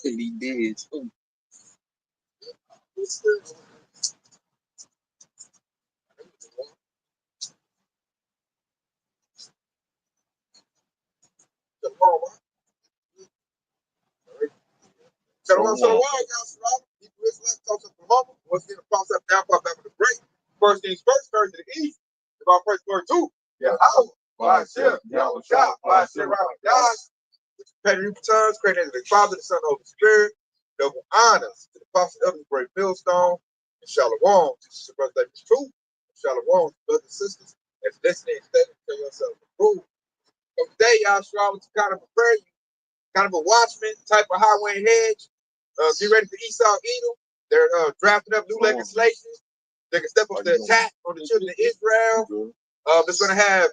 He did too. Shalom, shalom, y'all. Hebrew Israelites, talks up the moment. Once again, the process down, back with the break. First things first, turn to the east. If our first word too. Yeah, how? By ship, Yahweh Shah, by ship, right, God. Petty returns, created the Father, the Son, the Holy Spirit. Double honors to the prophet of the great millstone. And Shalom, teaches the brother that is true. Shalom, brothers and sisters. As listening, studying, tell yourself the truth. So today, y'all, Shalom, to kind of prepare you, kind of a watchman type of highway hedge. Get ready for Esau Edom. They're drafting up new legislation. They can step up the attack on the children of Israel. It's going to have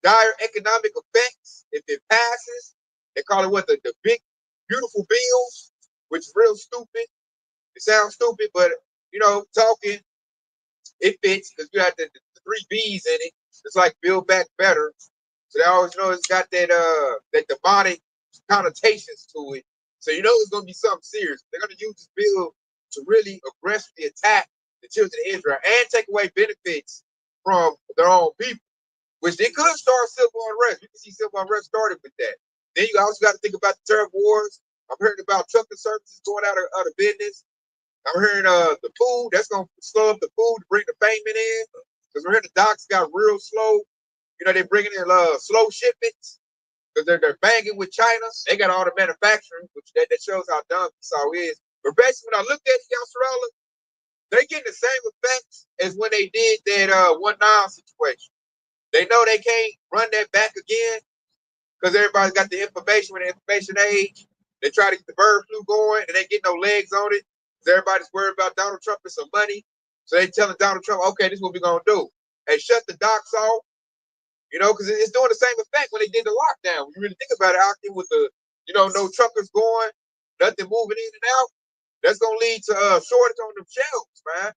dire economic effects if it passes. They call it what the big, beautiful bill, which is real stupid. It sounds stupid, but you know, talking it fits because you have the three B's in it. It's like Build Back Better. So they always know it's got that demonic connotations to it. So you know it's going to be something serious. They're going to use this bill to really aggressively attack the children of Israel and take away benefits from their own people, which they could start civil unrest. You can see civil unrest started with that. Then you also got to think about the tariff wars. I'm hearing about trucking services going out of business. I'm hearing the food that's going to slow up the food to bring the payment in, because we're hearing the docks got real slow. You know, they're bringing in slow shipments because they're banging with China. They got all the manufacturing, which that shows how dumb Esau is. But basically, when I looked at it, Yasserella, they're getting the same effects as when they did that 1-9 situation. They know they can't run that back again because everybody's got the information with the information age. They try to get the bird flu going and they get no legs on it because everybody's worried about Donald Trump and some money. So they telling Donald Trump, okay, this is what we're going to do. Hey, shut the docks off. You know, because it's doing the same effect when they did the lockdown. When you really think about it, out there with the, you know, no truckers going, nothing moving in and out, that's going to lead to shortage on them shelves, man.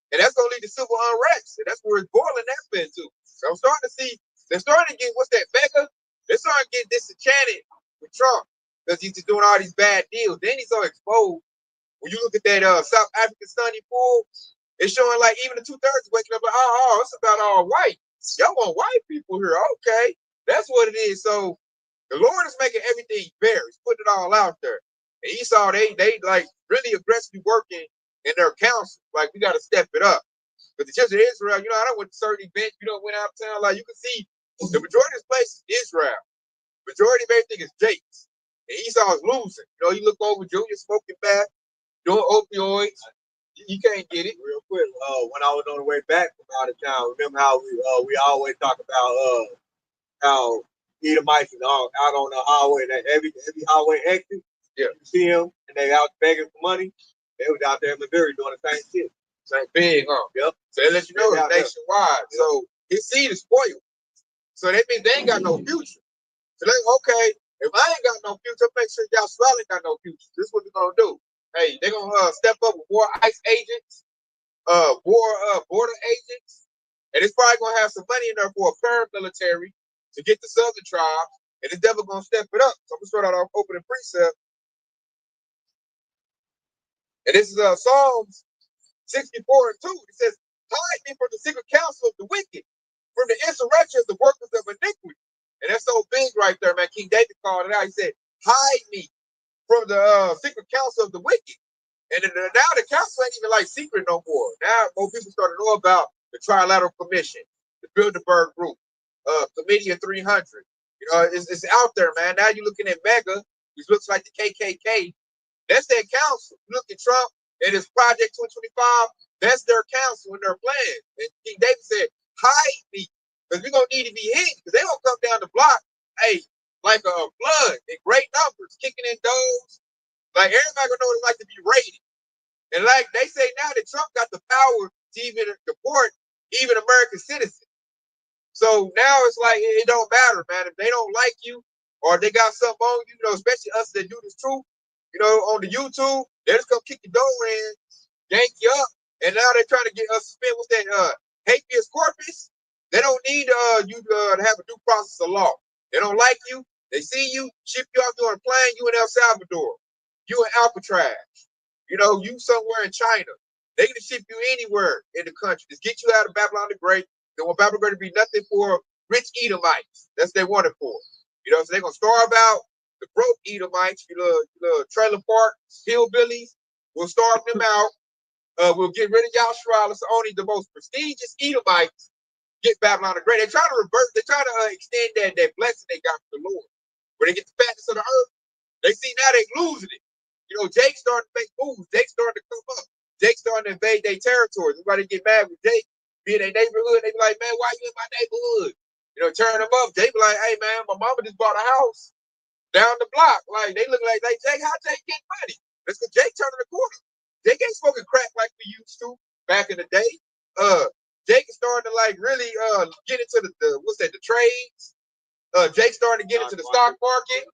And that's going to lead to civil unrest. And that's where it's boiling that bit too. So I'm starting to see, they're starting to get, what's that, mega? They're starting to get disenchanted with Trump because he's just doing all these bad deals. Then he's so exposed. When you look at that South African sunny pool, it's showing like even the 2/3 waking up like, oh, it's about all white. Y'all want white people here. Okay. That's what it is. So the Lord is making everything fair. He's putting it all out there. And Esau, they like really aggressively working in their council. Like, we got to step it up. But the children of Israel, you know, I don't went to certain events, you know, went out of town. Like, you can see the majority of this place is Israel. Majority of everything is Jake's. And Esau is losing. You know, you look over Junior smoking back, doing opioids. You can't get it. Real quick, when I was on the way back from out of town, remember how we always talk about how Edomites is out on the highway, that every highway exit, yeah, you see them and they out begging for money. They was out there in Missouri doing the same shit. Same thing, huh? Yep. So they let you know it's nationwide. Yep. So his seed is spoiled. So that means they ain't got no future. So they okay, if I ain't got no future, make sure y'all swell ain't got no future. This is what they're gonna do. Hey, they're gonna step up with more ICE agents, border agents, and it's probably gonna have some money in there for a paramilitary to get the southern tribes, and it's definitely gonna step it up. So I'm gonna start out our opening precept. And this is Psalms 64:2. It says, hide me from the secret counsel of the wicked, from the insurrection of the workers of iniquity. And that's so big right there, man. King David called it out. He said, hide me from the secret counsel of the wicked. And now the council ain't even like secret no more. Now more people start to know about the Trilateral Commission, the Bilderberg Group, Committee of 300. You know, it's out there, man. Now you're looking at Mega, which looks like the KKK. That's their council. You look at Trump and his Project 2025. That's their council and their plan. And King David said, hide me, because we're going to need to be hidden, because they're going to come down the block, hey, like a flood in great numbers, kicking in doors. Like, everybody going to know what it's like to be raided. And like they say now that Trump got the power to even deport even American citizens. So now it's like, it don't matter, man. If they don't like you or they got something on you, you know, especially us that do this truth, you know, on the YouTube, they just come kick your door in, yank you up, and now they're trying to get us to spend what's that habeas corpus. They don't need you to have a due process of law. They don't like you. They see you, ship you off on a plane, you in El Salvador. You in Alcatraz. You know, you somewhere in China. They can ship you anywhere in the country. Just get you out of Babylon the Great. They want Babylon to be nothing for rich Edomites. That's what they want it for. You know, so they're going to starve out the broke Edomites, you little trailer park hillbillies. We'll starve them out. We'll get rid of Yashua. So only the most prestigious Edomites get Babylon the Great. They're trying to reverse, they're trying to extend that blessing they got from the Lord. When they get the fatness of the earth, they see now they losing it. You know, Jake's starting to make moves. Jake's starting to come up. Jake's starting to invade their territory. Everybody get mad with Jake. Be in their neighborhood. They be like, man, why you in my neighborhood? You know, turn them up. Jake be like, hey, man, my mama just bought a house down the block. Like, they look like Jake, how Jake get money? That's because Jake turning the corner. Jake ain't smoking crack like we used to back in the day. Jake is starting to like really get into the trades. Jake starting to get into the stock market.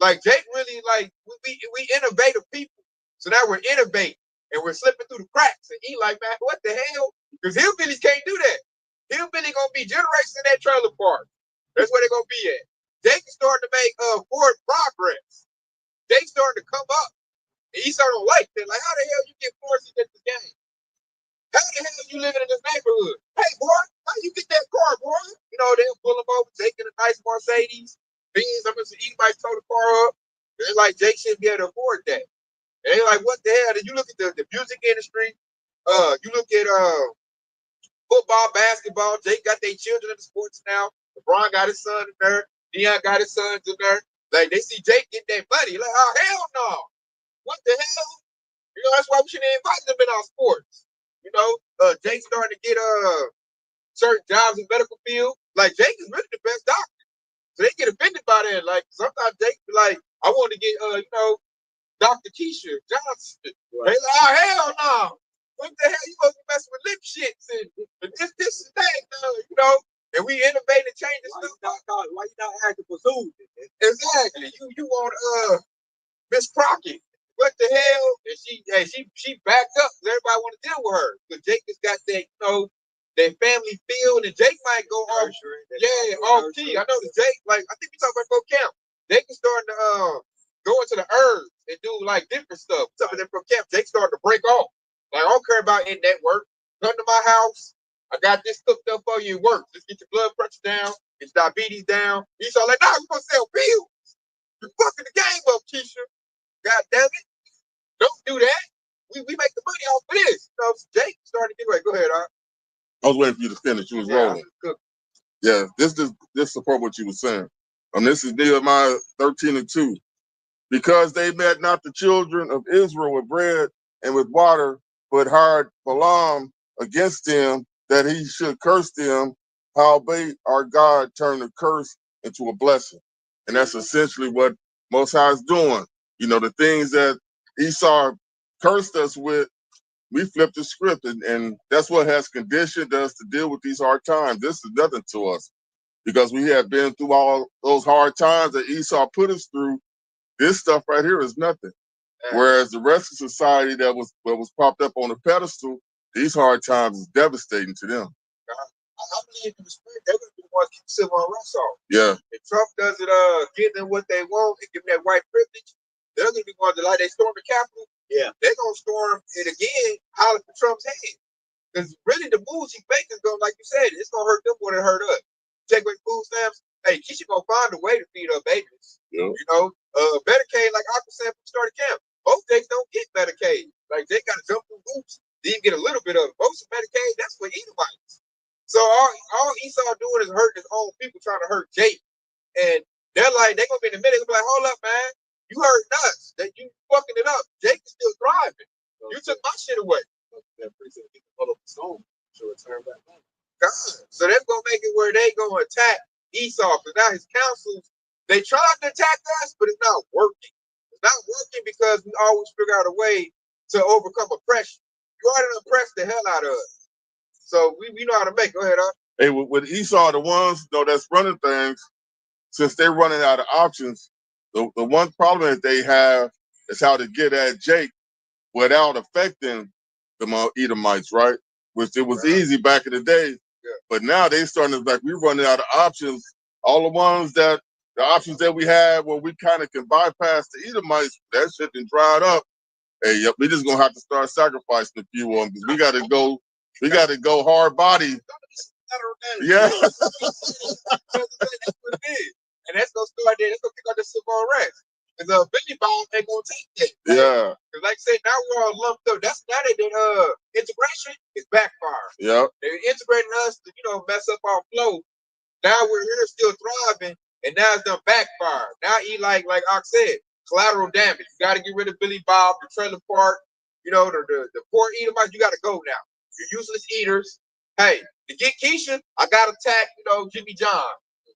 Like Jake really like we innovative people. So now we're innovating and we're slipping through the cracks. And he like, man, what the hell? Because hillbillies can't do that. Hillbilly gonna be generations in that trailer park. That's where they're gonna be at. Jake is starting to make forward progress. Jake's starting to come up. And he started to like that. Like, how the hell you get forced into this game? How the hell you living in this neighborhood? Hey boy, how you get that car, boy? You know, they'll pull him over, taking a nice Mercedes. Beans, I'm gonna eat my tow the car up. They're like, Jake shouldn't be able to afford that. And they're like, what the hell? Then you look at the music industry, you look at football, basketball, Jake got their children in the sports now. LeBron got his son in there, Deion got his sons in there. Like they see Jake get that money. Like, oh hell no. What the hell? You know, that's why we shouldn't invite them in our sports. You know, Jake's starting to get certain jobs in medical field. Like Jake is really the best doctor. So they get offended by that. Like sometimes Jake be like, I want to get Dr. Keisha Johnson. Right. They like, oh hell no. What the hell? You supposed to be messing with lip shits and this and that, you know? And we innovate and change this stuff. Why you not acting for Zoom? Exactly. You want Miss Crockett. What the hell? And she backed up because everybody want to deal with her. Because Jake has got that, you know, that family feel, and Jake might go off. Off key. I know the Jake, like I think we talking about Go Camp. Jake is starting to go into the herbs and do like different stuff. Something that from camp, Jake starting to break off. Like I don't care about in network. Come to my house. I got this cooked up for you. It works. Just get your blood pressure down, get your diabetes down. He's all like, nah, we're gonna sell pills. You're fucking the game up, Keisha. God damn it. Don't do that. We make the money off of this. You know, Jake starting to get away. Go ahead, Art. I was waiting for you to finish. You was rolling. Yeah, this support what you were saying. This is Nehemiah 13:2. Because they met not the children of Israel with bread and with water, but hired Balaam against them that he should curse them, howbeit our God turned the curse into a blessing. And that's essentially what Most High is doing. You know, the things that Esau cursed us with, we flipped the script, and that's what has conditioned us to deal with these hard times. This is nothing to us because we have been through all those hard times that Esau put us through. This stuff right here is nothing. Whereas the rest of society that was propped up on the pedestal, these hard times is devastating to them. I believe in the spirit, they're gonna be the ones keep civil unrest off. Yeah. If Trump doesn't give them what they want and give them that white privilege, they're gonna be ones that like they storm the Capitol. Yeah, they're gonna storm it again, holler for Trump's head. Because really the moves he makes is gonna, like you said, it's gonna hurt them more than it hurt us. Take away food stamps, hey, Keisha gonna find a way to feed her babies. Yeah. You know, Medicaid, like Aqua said from start of camp, most Jakes don't get Medicaid. Like they gotta jump through hoops, then get a little bit of it. Most of Medicaid, that's for Edomites. So all Esau doing is hurting his own people, trying to hurt Jake. And they're gonna be in the middle, they're gonna be like, hold up, man, you hurting us, that you fucking it up. Jake is still thriving. You took my shit away. That precinct get the pull up the stone to return back home. God. So they're gonna make it where they gonna attack Esau. Because now his councils, they tried to attack us, but it's not working. It's not working because we always figure out a way to overcome oppression. You already oppressed the hell out of us. So we know how to make it. Go ahead, huh? Hey, with Esau, the ones that's running things, since they're running out of options, the one problem that they have is how to get at Jake without affecting the Edomites, right? Which it was easy back in the day, but now they starting to we're running out of options. All the ones that the options that we had where we kind of can bypass the Edomites, that shit done dried up. Hey, yep, we just gonna have to start sacrificing a few of them because we gotta go hard body. Yeah. That's what it is. And that's gonna start there. That's gonna kick out the civil unrest. Because Billy Bob ain't gonna take that. Right? Yeah. Because like I said, now we're all lumped up. That's now they did integration is backfire. Yep. They're integrating us to, mess up our flow. Now we're here still thriving, and now it's done backfire. Now like Ox said, collateral damage. You gotta get rid of Billy Bob, the trailer park, the poor Edomites, you gotta go now. You're useless eaters. Hey, to get Keisha, I gotta attack, Jimmy John.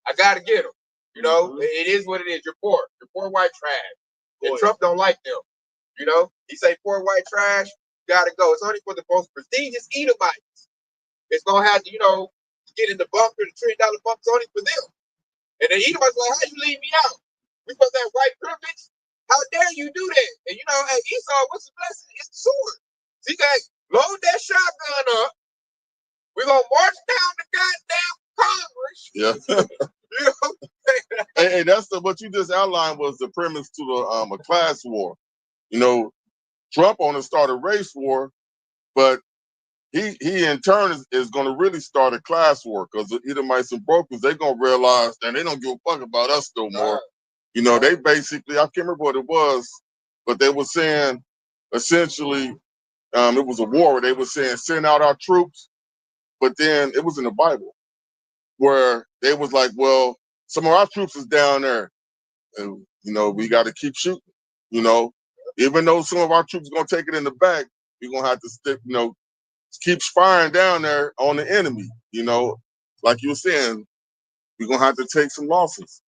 I gotta get him. It is what it is. You're poor. You're poor white trash. And Trump don't like them. He say poor white trash, gotta go. It's only for the most prestigious Edomites. It's gonna have to, get in the bunker, the $1 trillion bunker, it's only for them. And then Edomites like, how you leave me out? We supposed to have white privilege? How dare you do that? And hey, Esau, what's the blessing? It's the sword. So you guys load that shotgun up. We're gonna march down the goddamn Congress. Yeah. Hey, that's what you just outlined was the premise to the a class war. Trump on to start a race war, but he in turn is going to really start a class war because the Edomites and brokers, they're going to realize that they don't give a fuck about us no more. They basically, I can't remember what it was, but they were saying essentially it was a war where they were saying send out our troops, but then it was in the Bible where they was like, well, some of our troops is down there and, we got to keep shooting, even though some of our troops are going to take it in the back, we're going to have to stick, keep firing down there on the enemy, like you were saying, we're going to have to take some losses.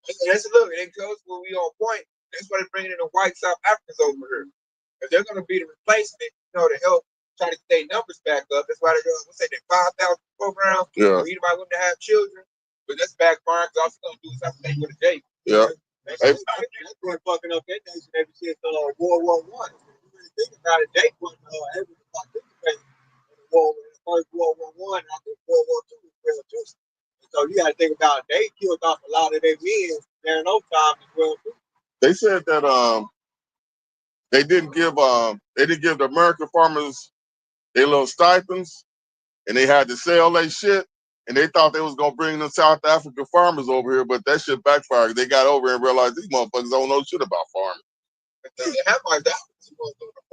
Look, it goes when we on point. That's why they're bringing in the white South Africans over here. Because they're going to be the replacement, to help try to get their numbers back up. That's why they're going to say that 5,000 program. Yeah. You might want to have children. But that's backfiring because all it's going to do is something with a J. Yeah. That's been fucking up that nation ever since World War I. You really think about it, they wasn't able to participate in the war, in the first World War I, and I think World War II was real too. So you got to think about it. They killed off a lot of their men during those times as well too. They said that they didn't give the American farmers their little stipends, and they had to sell their shit, and they thought they was gonna bring the South African farmers over here, but that shit backfired. They got over and realized these motherfuckers don't know shit about farming. They have like that.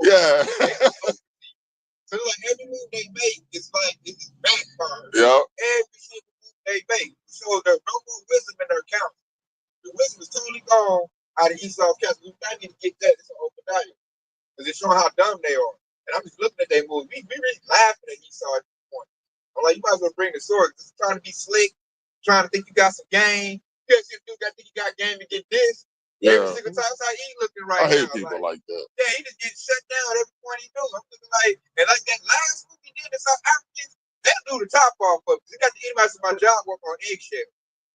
Yeah. So like every move they make is backfired. Yeah. Every single move they make. So there's no more wisdom in their accounts. The wisdom is totally gone out of Esau's accounts. We need to get that. It's an open diet. Because it's showing how dumb they are. And I'm just looking at their moves. We really laughing at Esau at this point. I'm like, you might as well bring the sword. Just trying to be slick, trying to think you got some game. You guys think you got game to get this. Yeah. Every single time, that's how he looking right now. I hate people like that. Yeah, he just gets shut down every point he do. I'm looking like, and like that last move he did in South Africans, that blew the top off of it. He got the Edomites in my job working on eggshell.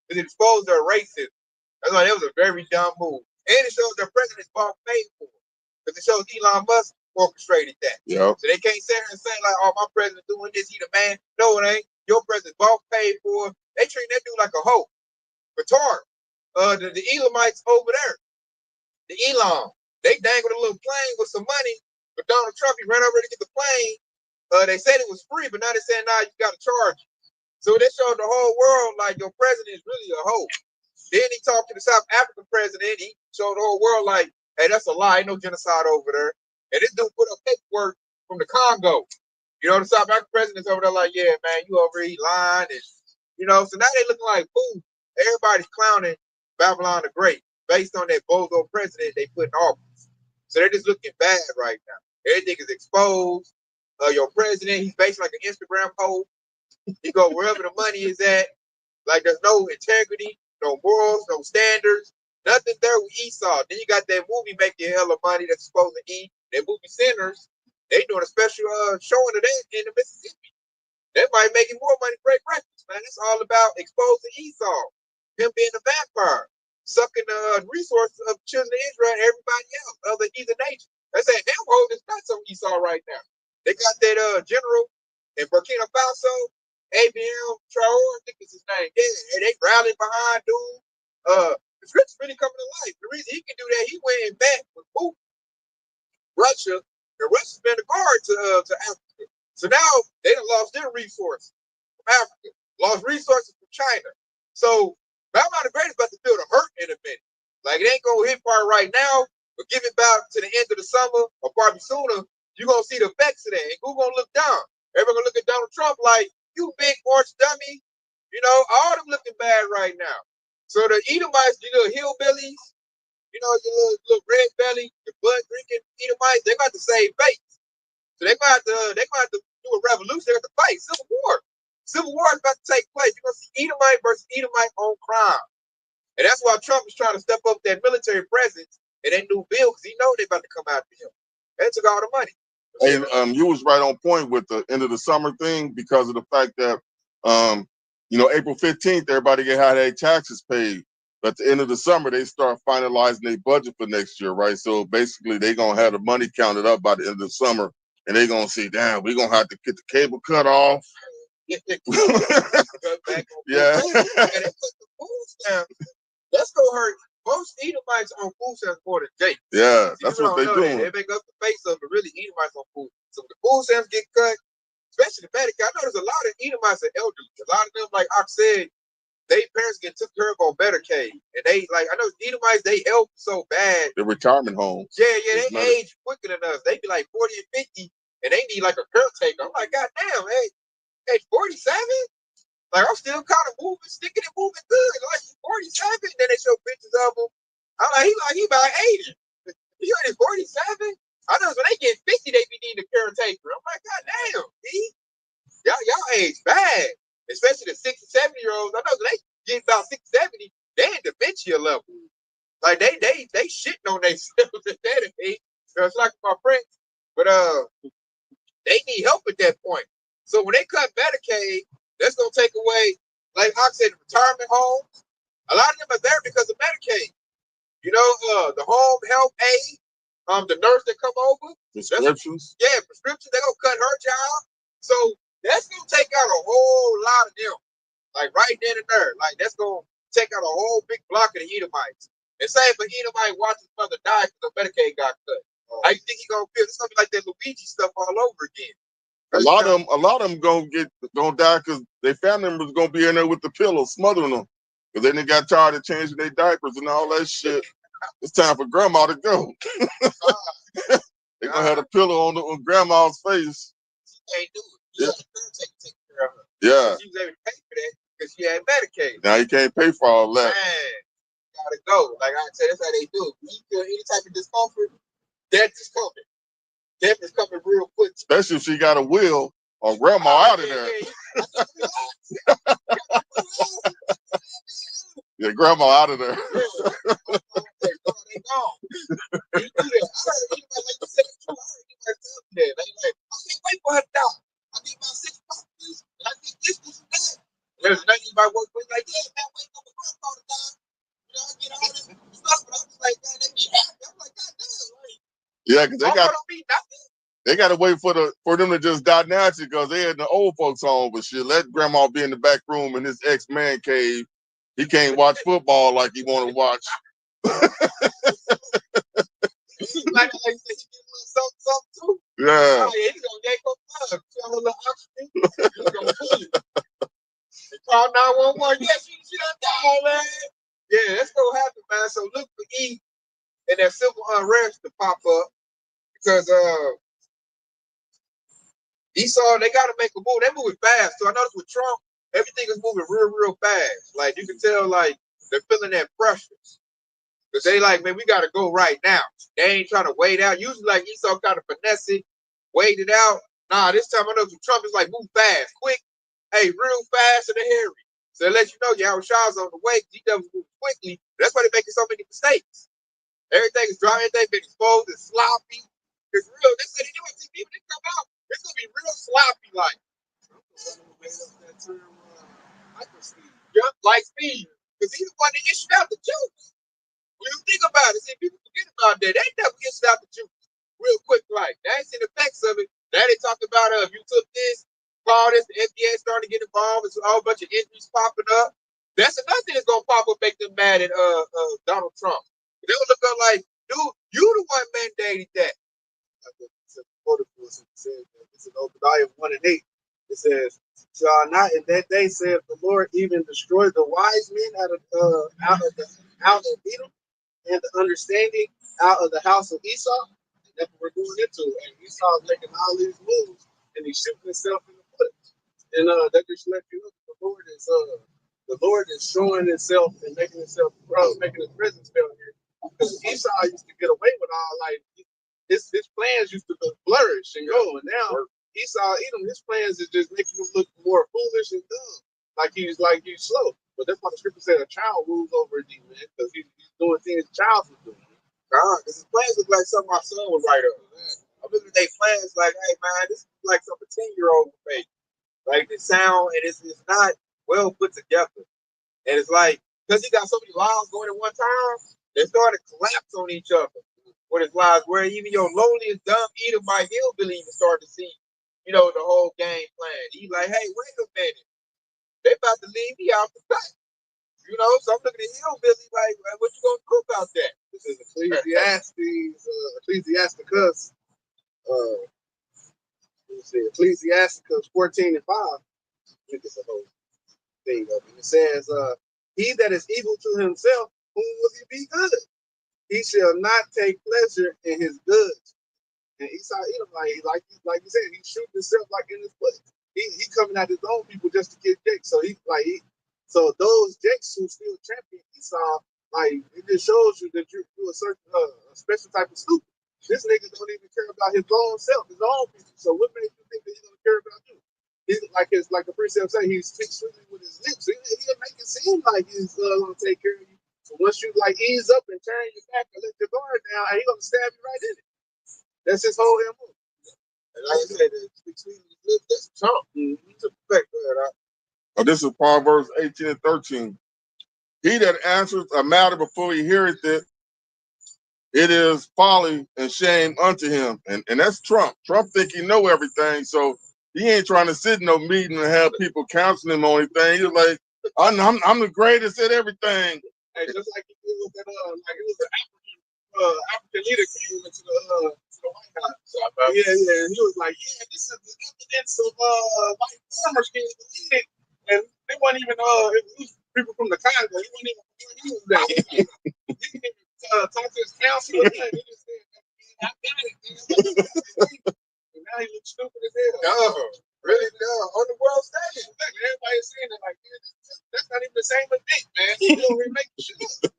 Because it exposed their racism. That's why it was a very dumb move. And it shows their president's bought paid for. Because it shows Elon Musk orchestrated that. Yeah. So they can't sit here and say, like, oh, my president doing this, he the man. No, it ain't. Your president bought paid for. They treat that dude like a hoe. Retard. The Elamites over there. The Elam. They dangled a little plane with some money. But Donald Trump, he ran over to get the plane. They said it was free, but now they're saying, nah, you got to charge. So they showed the whole world, like, your president is really a hoe. Then he talked to the South African president. He showed the whole world, like, hey, that's a lie. Ain't no genocide over there. And this dude put up paperwork from the Congo. The South African president's over there like, yeah, man, you over here lying. And, so now they looking like fools. Everybody's clowning Babylon the Great based on that bozo president they put in office. So they're just looking bad right now. Everything is exposed. Your president, he's based like an Instagram post. He go wherever the money is at. Like there's no integrity, no morals, no standards, nothing there with Esau. Then you got that movie making hella money that's supposed to eat. That movie Sinners, they doing a special showing of that in the Mississippi. That might make it more money break records, man. It's all about exposing Esau, him being a vampire, sucking the resources of children of Israel and everybody else, other heathen nations. They say them holding nuts on Esau right now. They got that general in Burkina Faso, ABM Traore, I think is his name. Yeah, they rallied behind dude. Russia, and Russia's been a guard to Africa. So now they done lost their resources from Africa, lost resources from China. So Bam the Great is about to feel the hurt in a minute. Like it ain't gonna hit part right now, but give it back to the end of the summer or probably sooner. You're gonna see the effects of that. And who's gonna look down? Everybody gonna look at Donald Trump like, you big orange dummy. You know, all them looking bad right now. So the Edomites, you little hillbillies, you know, your little red belly, your blood drinking Edomites, they got to save face. So they gonna have to do a revolution. They got to fight civil war. Civil war is about to take place. You're gonna see Edomite versus Edomite on crime, and that's why Trump is trying to step up that military presence and that new bill because he know they're about to come after him. They took all the money. And you was right on point with the end of the summer thing because of the fact that April 15th everybody get how their taxes paid. But at the end of the summer, they start finalizing their budget for next year, right? So basically, they're going to have the money counted up by the end of the summer, and they're going to see, damn, we're going to have to get the cable cut off. Yeah. That's going to hurt. Most Edomites on food stamps more than Jake. Yeah, that's what they're doing. They make up the face of it, but really Edomites on food. So when the food stamps get cut, especially the Medicaid, I know there's a lot of Edomites are elderly. A lot of them, like I said, they parents get took care of on Medicaid, and they I know Edomites they help so bad. The retirement homes. Yeah, they age quicker than us. They be like 40 and 50, and they need like a caretaker. I'm like, God damn, hey, 47? Like I'm still kind of moving, sticking and moving good. Like 47. Then they show pictures of him. I'm like, he about 80. He only 47. I know when they get 50, they be needing a caretaker. I'm like, God damn, y'all age bad. Especially the 60, 70-year-olds. I know they get about 60, 70, they in dementia level. Like they shitting on themselves at that age. So it's like my friends. But they need help at that point. So when they cut Medicaid, that's gonna take away, like I said, the retirement homes. A lot of them are there because of Medicaid. You know, the home health aid, the nurse that come over. Prescriptions. Prescriptions, they're gonna cut her job. So that's gonna take out a whole lot of them, like right then and there. Like that's gonna take out a whole big block of the Edomites. And say if an Edomite watch his mother die because the Medicaid got cut, how you think he gonna feel? It's gonna be like that Luigi stuff all over again. A lot of them gonna die because their family members gonna be in there with the pillow smothering them because they didn't got tired of changing their diapers and all that shit. It's time for grandma to go. They're gonna have the pillow on grandma's face. She can't do it. Yeah. Take care of her. Yeah. She was able to pay for that because she had Medicaid. Now you can't pay for all that. Man, gotta go. Like I said, that's how they do. When you feel any type of discomfort, death is coming. Death is coming real quick. Especially if she got a will or grandma out of there. Yeah, grandma out of there. They gone. You do that. I heard anybody like you said it's true. I heard anybody tell me that. They like, I can't wait for her to die. I need about 6 properties, and I need this and that. There's nothing about work with like, yeah, man, wait for my grandpa to die. You know, I get all this stuff, but I'm just like, man, they be happy. I'm like, God damn, like, yeah, because they got to wait for them to just die naturally because they in the old folks home. But shit, let grandma be in the back room in his ex-man cave. He can't watch football like he want to watch. Like I said, he get a little something too. Yeah. Oh, yeah, he's gonna yank up plug. Tell a little oxygen. He's gonna pull it. They call 911. Yeah, she done died, man. Yeah, that's gonna happen, man. So look for E and that civil unrest to pop up because Esau, they gotta make a move. They moving fast. So I noticed with Trump, everything is moving real fast. Like you can tell, like they're feeling that pressure. Because they like, man, we got to go right now. They ain't trying to wait out. Usually, like Esau kind of finesse it, wait it out. Nah, this time I know Trump is like, move fast, quick. Hey, real fast and hairy. So they let you know Yahushua's on the way. He does move quickly. That's why they're making so many mistakes. Everything is dry. Everything been exposed. It's sloppy. It's real. They said, you know what, people that come out, it's going to be real sloppy like. Like speed. Because he's the one that issued out the juice. When you think about it, see, people forget about that. They never get out the juice real quick, like. They ain't seen the effects of it. Now they talk about if you took this, call this, the FDA started to get involved. It's a whole bunch of injuries popping up. That's another thing that's gonna pop up, make them mad at Donald Trump. They will look up like, dude, you the one mandated that. quoted for us. It says, it's in Obadiah 1 and 8. It says, "Shall not in that day, saith the Lord, even destroy the wise men out of Edom, and the understanding out of the house of Esau?" And that's what we're going into. And Esau's making all these moves, and he's shooting himself in the foot. And that just let you know that the Lord is showing himself and making his presence felt here. Because Esau used to get away with all like his plans used to flourish and go, and now Esau, his plans is just making him look more foolish and dumb, like he's slow. But that's why the scripture said a child rules over thee, man, because he's doing things a child was doing. God, because his plans look like something my son would write up. I look at their plans like, hey man, this is like some 10-year-old would make. Like the sound, and it's not well put together. And it's like, because he got so many lies going at one time, they started to collapse on each other with his lies, where even your loneliest dumb Edomite hillbilly even started to see, the whole game plan. He's like, hey, wait a minute. They about to leave me out the cut. So I'm looking at hillbilly like, what you gonna do about that? This is Ecclesiasticus. Ecclesiasticus 14 and 5. Look at the whole thing of it. It says, "He that is evil to himself, whom will he be good? He shall not take pleasure in his goods." And Esau, like you said, he shooting himself like in his foot. He coming at his own people just to get jakes. So those jakes who still champion Esau, like it just shows you that you're a certain a special type of stupid. This nigga don't even care about his own self, his own people. So what makes you think that he's gonna care about you? He's like the precept say, he speaks sweetly with his lips. He'll make it seem like he's gonna take care of you. So once you ease up and turn your back and let your guard down, he's gonna stab you right in it. That's his whole MO. And like I said, speaks sweetly with his lips. That's Trump. He's a perfect that. This is Proverbs 18 and 13. He that answers a matter before he heareth it, it is folly and shame unto him. And that's Trump. Trump think he know everything, so he ain't trying to sit in no meeting and have people counseling him on anything. He's like, I'm the greatest at everything. Hey, just like it was an African leader came into the White House. Yeah. And he was like, yeah, this is the evidence of white farmers getting deleted. And they weren't even it was people from the Congo. He wasn't even he was there. He didn't even talk to his counsel. He just said, I got it. And now he looks stupid as hell. Really dumb. On the world stage. Everybody's saying it like, that's not even the same event, man. He don't even make the shit up.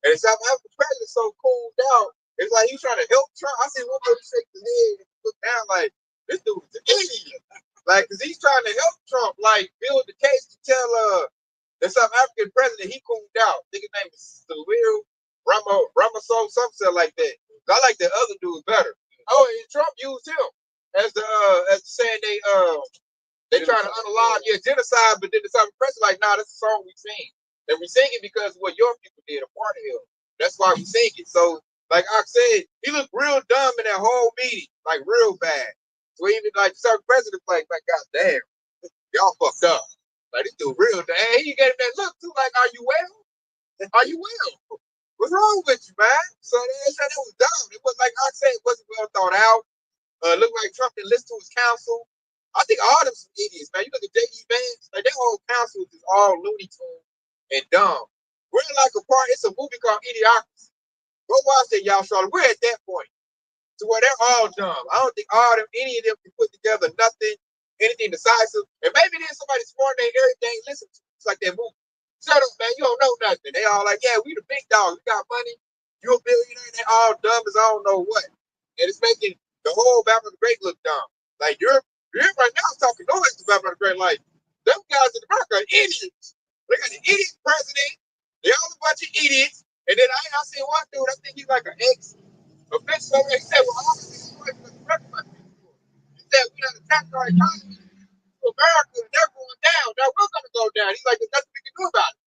And South African president so cooled out. It's like he's trying to help Trump. I see one person shake his head and look down like, this dude is an idiot. Like, because he's trying to help Trump, like, build the case to tell the South African president he cooled out. I think his name is Cyril Ramaphosa, something like that. I like the other dude better. Oh, and Trump used him as saying they trying to unalive genocide, but then the South African president like, nah, that's a song we sing. And we sing it because of what your people did, a part of him. That's why we sing it. So, like I said, he looked real dumb in that whole meeting, like real bad. So even like the South president, like goddamn, y'all fucked up. Like this dude real damn. He gave him that look too, like, are you well? Are you well? What's wrong with you, man? So they said it was dumb. It was like I said, it wasn't well thought out. Looked like Trump didn't listen to his counsel. I think all them some idiots, man. You look at J.D. Vance, like their whole counsel is just all Looney Tunes and dumb. We're like a part. It's a movie called Idiocracy. Go watch that, y'all, Charlotte. We're at that point to where they're all dumb. I don't think any of them can put together nothing, anything decisive. And maybe there's somebody smart than everything. Listen to it's like that movie. Shut up, man. You don't know nothing. They all like, yeah, we the big dogs. We got money. You a billionaire. They all dumb as I don't know what. And it's making the whole Babylon the Great look dumb. Like you're right now talking noise to Babylon the Great. Like them guys in America are idiots. They got an idiot president. They all a bunch of idiots. And then I seen one dude, I think he's like an ex-official. He said, well, all of these questions are recognized. He said, we done attacked our economy to America and they're going down. Now we're going to go down. He's like, there's nothing we can do about it.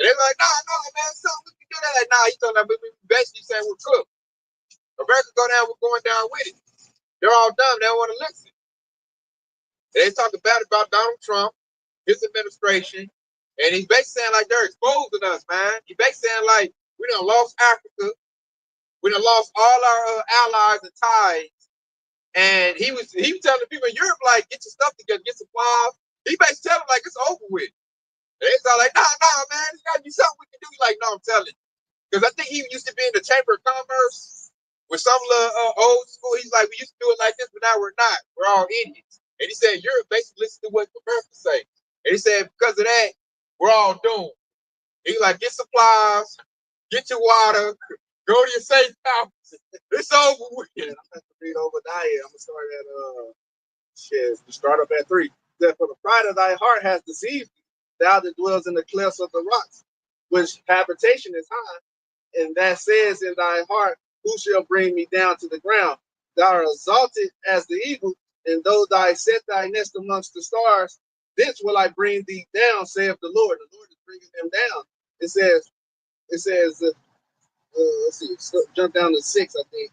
And they're like, no, man, something we can do that. Nah, he's talking about basically saying we're cooked. America go down, we're going down with it. They're all dumb. They don't want to listen. They talk bad about Donald Trump, his administration, and he's basically saying like they're exposing us, man. He's basically saying like we done lost Africa, we done lost all our allies and ties And he was telling the people in Europe, like, get your stuff together, get supplies. He basically telling them, like, it's over with. And they all like, nah, man, there's got to be something we can do. He's like, no, I'm telling you. Because I think he used to be in the Chamber of Commerce with some old school. He's like, we used to do it like this, but now we're not. We're all idiots. And he said, Europe basically listen to what America say. And he said, because of that, we're all doomed. He's like, get supplies, get your water, go to your safe house. It's over with. Yeah, I'm going to read Obadiah. I'm going to start at, we start up at 3. That for the pride of thy heart has deceived thee, thou that dwells in the clefts of the rocks, which habitation is high, and that says in thy heart, who shall bring me down to the ground? Thou art exalted as the eagle, and though thou set thy nest amongst the stars, thence will I bring thee down, saith the Lord. The Lord is bringing them down. It says, let's see, jump down to 6, I think.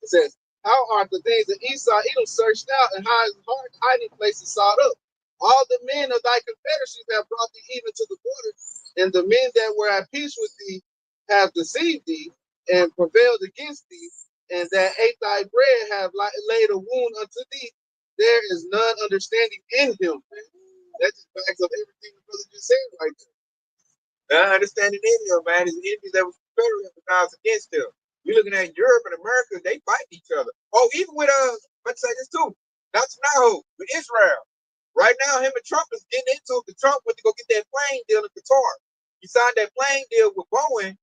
It says, how are the things that Esau Edom searched out, and hiding places sought up? All the men of thy confederacies have brought thee even to the border, and the men that were at peace with thee have deceived thee and prevailed against thee, and that ate thy bread have laid a wound unto thee. There is none understanding in him. That just backs up everything the brother just said right there. None understanding in him, man. His enemies that was confederate against him. You're looking at Europe and America, they fight each other. Oh, even with let's say this too. Netanyahu with Israel. Right now, him and Trump is getting into it. The Trump went to go get that plane deal in Qatar. He signed that plane deal with Boeing,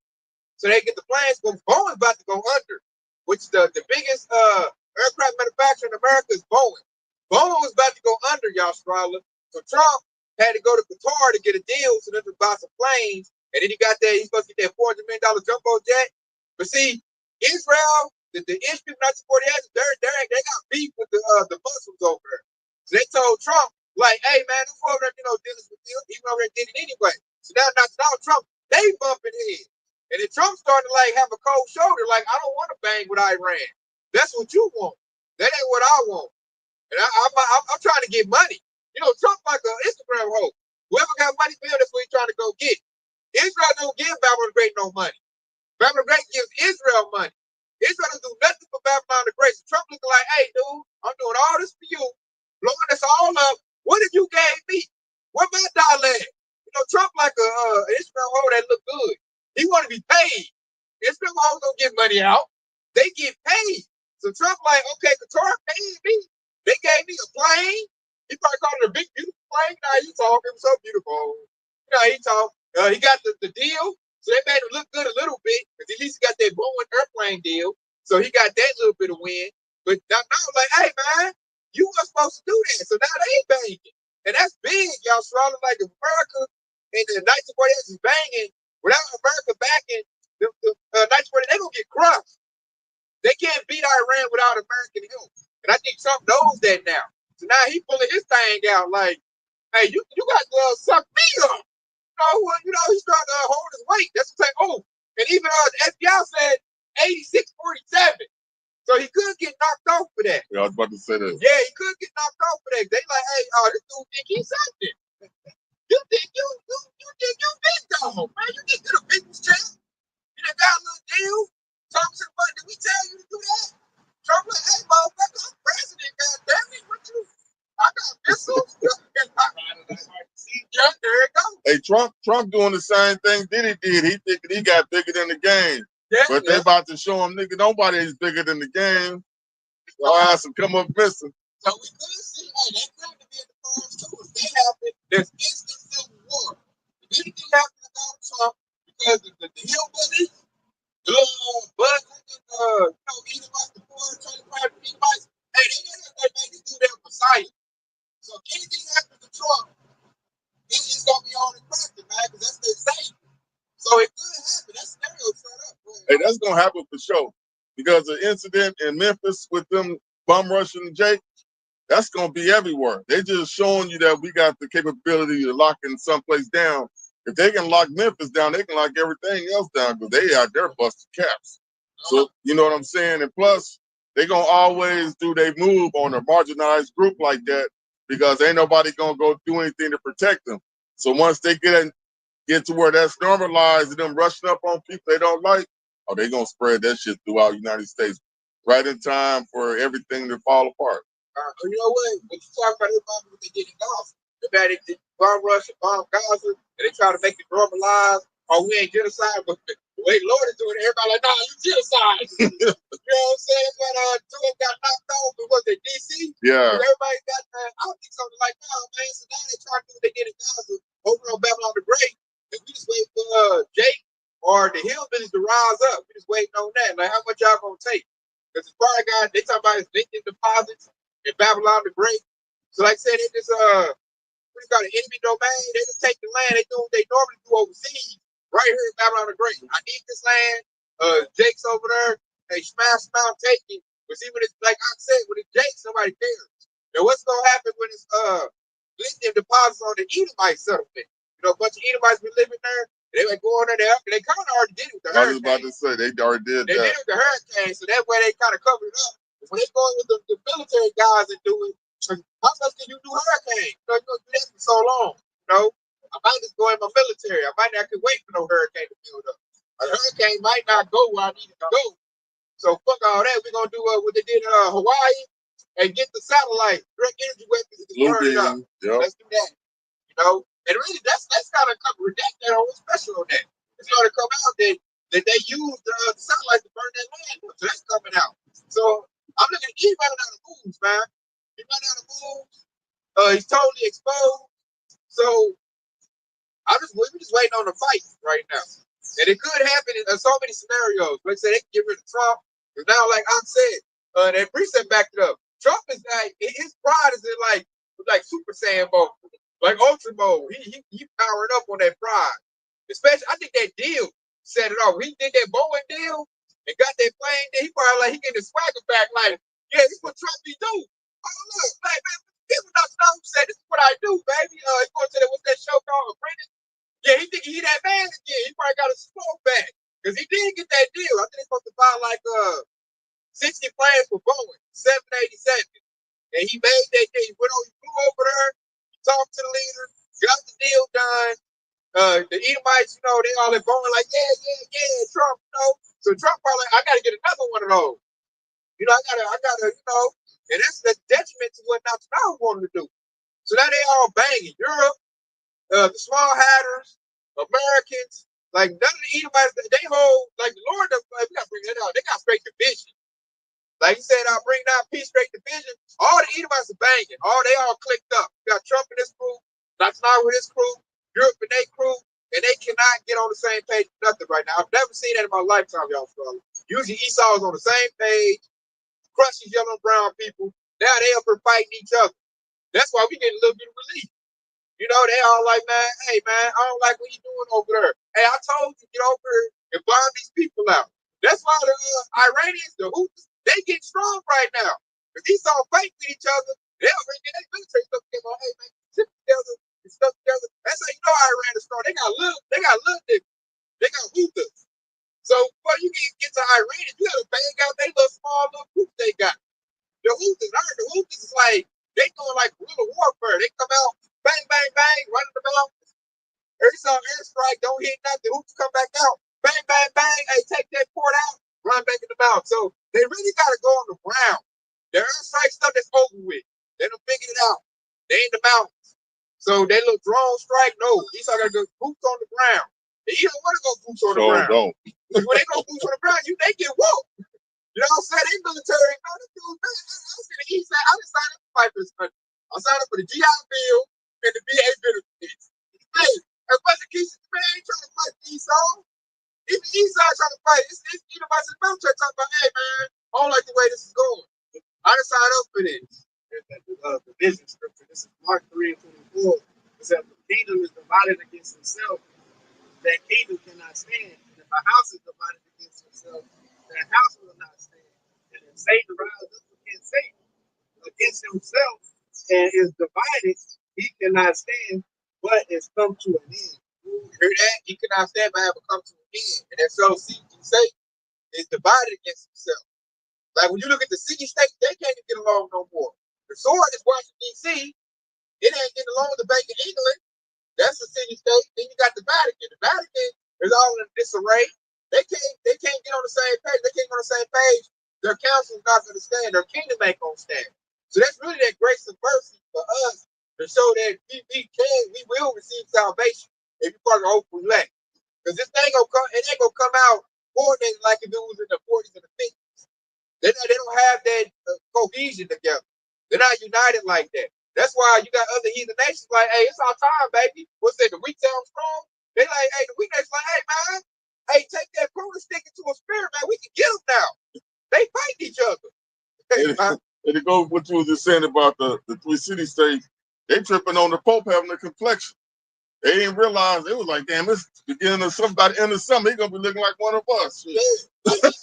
so they get the planes. But Boeing's about to go under, which is the biggest aircraft manufacturer in America is Boeing. Boeing was about to go under, y'all Strawler. So Trump had to go to Qatar to get a deal so they could buy some planes. And then he got that, he's supposed to get that $400 million jumbo jet. But see, Israel, the Ish people not supporting us, they got beef with the Muslims over there. So they told Trump, like, hey man, don't go over there, dealings with you. He went over there and did it anyway. So now Trump, they bumping heads. And then Trump starting to like have a cold shoulder, like, I don't want to bang with Iran. That's what you want. That ain't what I want. And I'm trying to get money. Trump like an Instagram hoe. Whoever got money for him, that's what he's trying to go get. Israel don't give Babylon the Great no money. Babylon the Great gives Israel money. Israel doesn't do nothing for Babylon the Great. So Trump looking like, hey, dude, I'm doing all this for you, blowing us all up. What did you gave me? Where my dollar at? Trump like a Israel hoe that look good. He want to be paid. Israel hoes don't get money out. They get paid. So Trump like, okay, Qatar paid me. They gave me a plane. He probably called it a big, beautiful plane. Now he talk. It was so beautiful. He talk. He got the deal. So they made him look good a little bit, because at least he got that Boeing airplane deal. So he got that little bit of win. But now like, hey man, you weren't supposed to do that. So now they ain't banging. And that's big, y'all. Surrounding like if America and the 1948 is banging, without America backing, the 1948, they're gonna get crushed. They can't beat Iran without American help. And I think Trump knows that now. So now he pulling his thing out like, hey, you got to suck me up. He's trying to hold his weight. That's what I'm saying. Oh, and even the FBI said 86-47. So he could get knocked off for that. Yeah, I was about to say that. Yeah, he could get knocked off for that. They like, hey, this dude think he's something. You think you big dog, man. You think you're the biggest champ. You done got a little deal. Talk to somebody. Did we tell you to do that? Trump like, hey, motherfucker, I'm president, goddamn it. What you? I got missiles. There it goes. Hey, Trump doing the same thing Diddy did. He thinking he got bigger than the game. Yeah, but they about to show him, nigga, nobody is bigger than the game. So I have to come up missing. So we could see, hey, they claim to be in the polls too. If they happen, there's instant civil war. If anything happens to Donald Trump, because the hillbillies, the little Bud eating like the poor, trying to find Levi's, hey, they make this do that Messiah. So if anything happens to Trump, it's gonna be on the practice, man, because that's the excitement. So it could happen. That scenario set up. Hey, that's gonna happen for sure. Because the incident in Memphis with them bum rushing Jake, that's gonna be everywhere. They just showing you that we got the capability to lock in someplace down. If they can lock Memphis down, they can lock everything else down because they out there busting caps. So you know what I'm saying? And plus, they gonna always do their move on a marginalized group like that because ain't nobody gonna go do anything to protect them. So once they get to where that's normalized and them rushing up on people they don't like, oh, they gonna spread that shit throughout the United States right in time for everything to fall apart. You know what? When you talk about everybody what they did in Gaza, the bad they bomb Russia, bomb Gaza, and they try to make it normalized. Oh, we ain't genocide, but the way the Lord is doing it, everybody like, nah, you genocide. You know what I'm saying? When two of them got knocked off, it was in DC. Yeah. Everybody got I don't think something like, no, man. So now they trying to do what they did in Gaza over on Babylon the Great. And we just wait for Jake or the Hillbillies to rise up. We just waiting on that. Like, how much y'all gonna take? Because as far as God, they talking about his victim deposits in Babylon the Great. So like I said, they just what you call it, enemy domain. They just take the land. They do what they normally do overseas, right here in Babylon the Great. I need this land. Jake's over there. They smash them out, take it. But see, when it's like I said, when it's Jake, somebody cares. Now what's gonna happen when it's lithium deposits on the Edomite settlement? You know, a bunch of Edomites been living there. They like go on there. They kind of already did it with the hurricane. I was about to say they already did that. They did it with the hurricane, so that way they kind of covered it up. When they go in with the military guys and do it, how much can you do hurricane? You know, you're gonna do that for so long. You know, I might just go in my military. I might not could wait for no hurricane to build up. A hurricane might not go where I need it to go. So fuck all that. We're gonna do what they did in Hawaii and get the satellite, direct energy weapons and just burn it up. Yep. Let's do that. You know, and really that's gotta come redacted on what's special on that. It's gonna come out that they used the satellite to burn that land up. So that's coming out. So I'm looking at he's running out of moves, man. He's running out of moves. He's totally exposed. So we're just waiting on the fight right now. And it could happen in so many scenarios. Like I said, they can get rid of Trump. Because now, like I said, that precinct backed it up. Trump is like, his pride is in like Super Saiyan mode, like Ultra mode. He powered up on that pride. Especially, I think that deal set it off. He did that Boeing deal and got that plane. Then he probably like he get his swagger back. Like, yeah, this is what Trump be do. Oh look, like, man, people don't know. Said this is what I do, baby. He going to that what's that show called Apprentice? Yeah, he think he that man again. He probably got a smoke back because he did get that deal. I think they're supposed to buy like 60 planes for Boeing, 787, and he made that deal. He flew over there, he talked to the leader, got the deal done. The Edomites, you know, they all at Boeing like, yeah, Trump, you know. So Trump probably, I got to get another one of those. You know, I gotta, you know, and that's the detriment to what Netanyahu wanted to do. So now they all banging. Europe, the small hatters, Americans, like none of the Edomites, they hold, like the Lord, we gotta bring that out. They got straight division. Like he said, I'll bring down peace, straight division. All the Edomites are banging. They all clicked up. You got Trump in his crew, Netanyahu with his crew, Europe and their crew, and they cannot get on the same page for nothing right now. I've never seen that in my lifetime, y'all. Usually Esau is on the same page, crushes yellow and brown people. Now they up here fighting each other. That's why we get a little bit of relief. You know, they all like, man, hey, man, I don't like what you doing over there. Hey, I told you, get over here and bomb these people out. That's why the Iranians, the Houthis, they get strong right now. Because these all fight with each other. They'll bring their military stuff together. Hey, man, sit together and stuff together. That's how you know Iran is strong. They got little niggas. They got Houthis. So before you can get to Iranians, you got to bang out they little small little group they got. The Houthis is like, they doing like guerrilla warfare. They come out, bang, bang, bang, running the mountains. Every time airstrike, don't hit nothing. Houthis come back out, bang, bang, bang. Hey, take that port out, run back in the mountain. So they really got to go on the ground. The airstrike stuff that's over with. They done figured it out. They in the mountains. So they little drone strike, no. Esau got to go boots on the ground. And you don't want to go boots on the ground. Don't. Because when they go boots on the ground, they get whooped. You know what I'm saying? They military, you know, this dude, man, I was in the East Side. I didn't sign up to fight for this country. I signed up for the GI Bill and the VA benefits. Hey, a bunch of Keisha, man, ain't trying to fight the Esau. Even the East Side trying to fight. It's Edomites in the military talking about, hey, man, I don't like the way this is going. I didn't sign up for this. The vision scripture. This is Mark 3:24. It says, the kingdom is divided against itself. That kingdom cannot stand. And if a house is divided against itself, that house will not stand. And if Satan rises up against himself and is divided, he cannot stand, but it's come to an end. You hear that? He cannot stand, but have come to an end. And that's so Satan is divided against himself. Like when you look at the city states, they can't even get along no more. The sword is Washington, D.C. It ain't getting along with the Bank of England. That's the city state. Then you got the Vatican. The Vatican is all in disarray. They can't get on the same page. They can't get on the same page their counsel is not going to stand. Their kingdom ain't going to stand. So that's really that grace and mercy for us to show that we will receive salvation if you part of the hopeful elect. Because this thing gonna come, it ain't gonna come out coordinated like it was in the 40s and the 50s. They don't have that cohesion together. They're not united like that. That's why you got other heathen nations like, hey, it's our time, baby. What's that? The weak sound strong. They like, hey, the weak nations like, hey, man, hey, take that prune and stick it to a spirit, man. We can get them now. They fight each other. And to go with what you was just saying about the three city states, they tripping on the Pope having a complexion. They didn't realize it was like, damn, it's beginning of something. By the end of summer, he's gonna be looking like one of us. Yeah. They trying to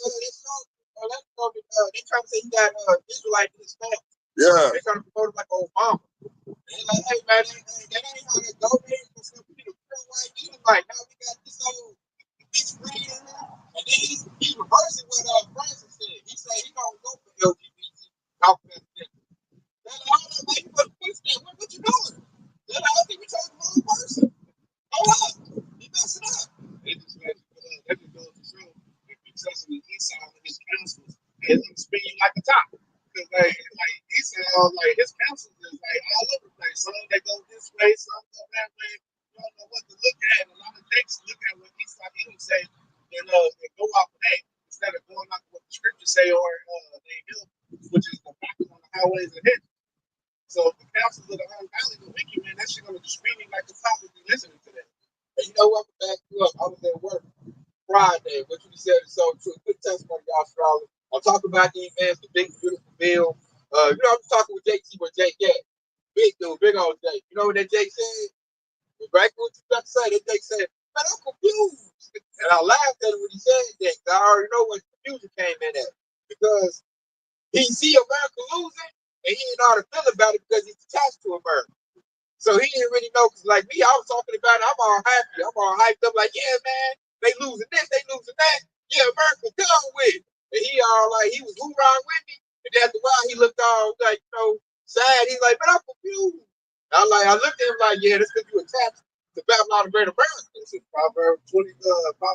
say he got Israelite in his family. Yeah. They trying to promote him like Obama. They like, hey man, that ain't how that go, man. We need a pure white Israelite. Now we got this old mixed breed in there. And then he's reversing what Francis said. He said he don't go for LGBT. Hold on, man, you put a footstep. What you doing? I think we talking about the person. Hold up. He messing up. They just goes to show if you trust in Esau and his counsels, they're gonna spin you like a top. Because like Esau, like his counsels is like all over the place. Some they go this way, some go that way. You don't know what to look at. And a lot of Jakes look at what Esau didn't say and go off of that instead of going off what the scriptures say or they do, which is the factors on the highways and hedges. So if the counsels of the ungodly, the wicked, man, that shit gonna just screaming like the top if you listening to that. And you know what? Back you up. I was at work Friday. What you said is so true. Good testimony, Australia. I'm talking about the events, the big, beautiful bill. I'm just talking with JT where Jake at. Big dude, big old Jake. You know what that Jake said? Back what you got to say, that Jake said, man, I'm confused. And I laughed at him when he said that. I already know what confusion came in at. Because he see America losing, and he didn't know how to feel about it because he's attached to America. So he didn't really know, because like me, I was talking about it, I'm all happy. I'm all hyped up, like, yeah, man, they losing this, they losing that. Yeah, America done with. And he all like, he was hoorahing with me. And then after a while, he looked all like, sad. He's like, man, I'm confused. I looked at him like, yeah, that's because you attached to Babylon the Great America. This is Proverbs 12 and 5.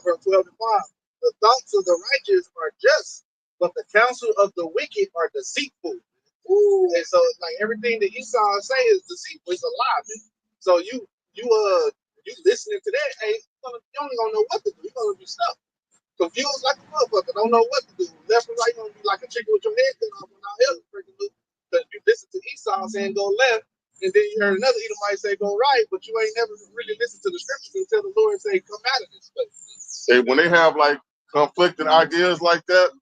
The thoughts of the righteous are just, but the counsel of the wicked are deceitful. Ooh. And so it's like everything that Esau say is deceitful, it's a lie, man. So you listening to that, hey, you only gonna know what to do. You're gonna be stuck. Confused like a motherfucker, don't know what to do. Left and right, you're gonna be like a chicken with your head cut off when all else freaking loose. Because you listen to Esau saying go left, and then you heard another Edomite say go right, but you ain't never really listened to the scriptures until the Lord say come out of this place. Hey, when they have like conflicting ideas like that,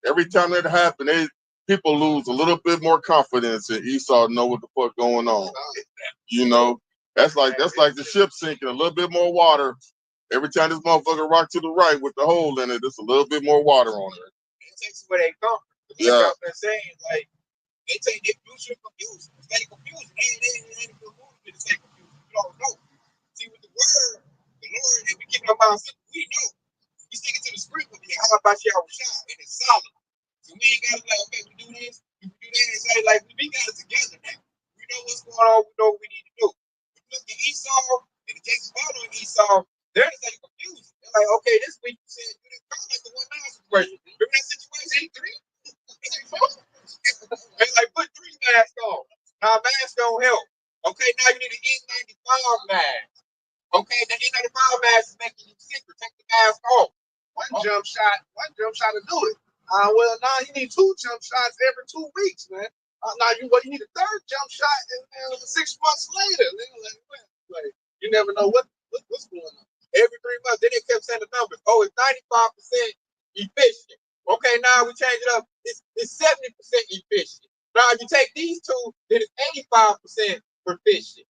every time that happens, people lose a little bit more confidence in Esau know what the fuck going on. You know, that's like the ship sinking, a little bit more water. Every time this motherfucker rock to the right with the hole in it, there's a little bit more water on it. It takes where they come. Yeah. They're saying, like, they take their future confused. Stay confused. They ain't feel moved to stay confused. You don't know. See, with the word, the Lord, and we keep our mind simple, we know. We stick it to the script with the how about y'all shot, and it's solid. So we ain't got to like, okay, we do this, we do that, and say, like, we got it together now. We know what's going on, we know what we need to do. If you look at Esau, and the Jason following Esau, they're just like confused. They're like, okay, this week you said you didn't come like the 1-9 situation. Remember that situation? 3? They like put 3 masks on. Now masks don't help. Okay, now you need an N95 mask. Okay, the N95 mask is making you sicker. Take the mask off. One jump shot to do it. Well, now you need 2 jump shots every 2 weeks, man. Now you need a 3rd jump shot and 6 months later. Like, you never know what's going on. Every 3 months, then they kept saying the numbers. Oh, it's 95% efficient. Okay, now we change it up. It's 70% efficient. Now, if you take these 2, then it's 85% proficient.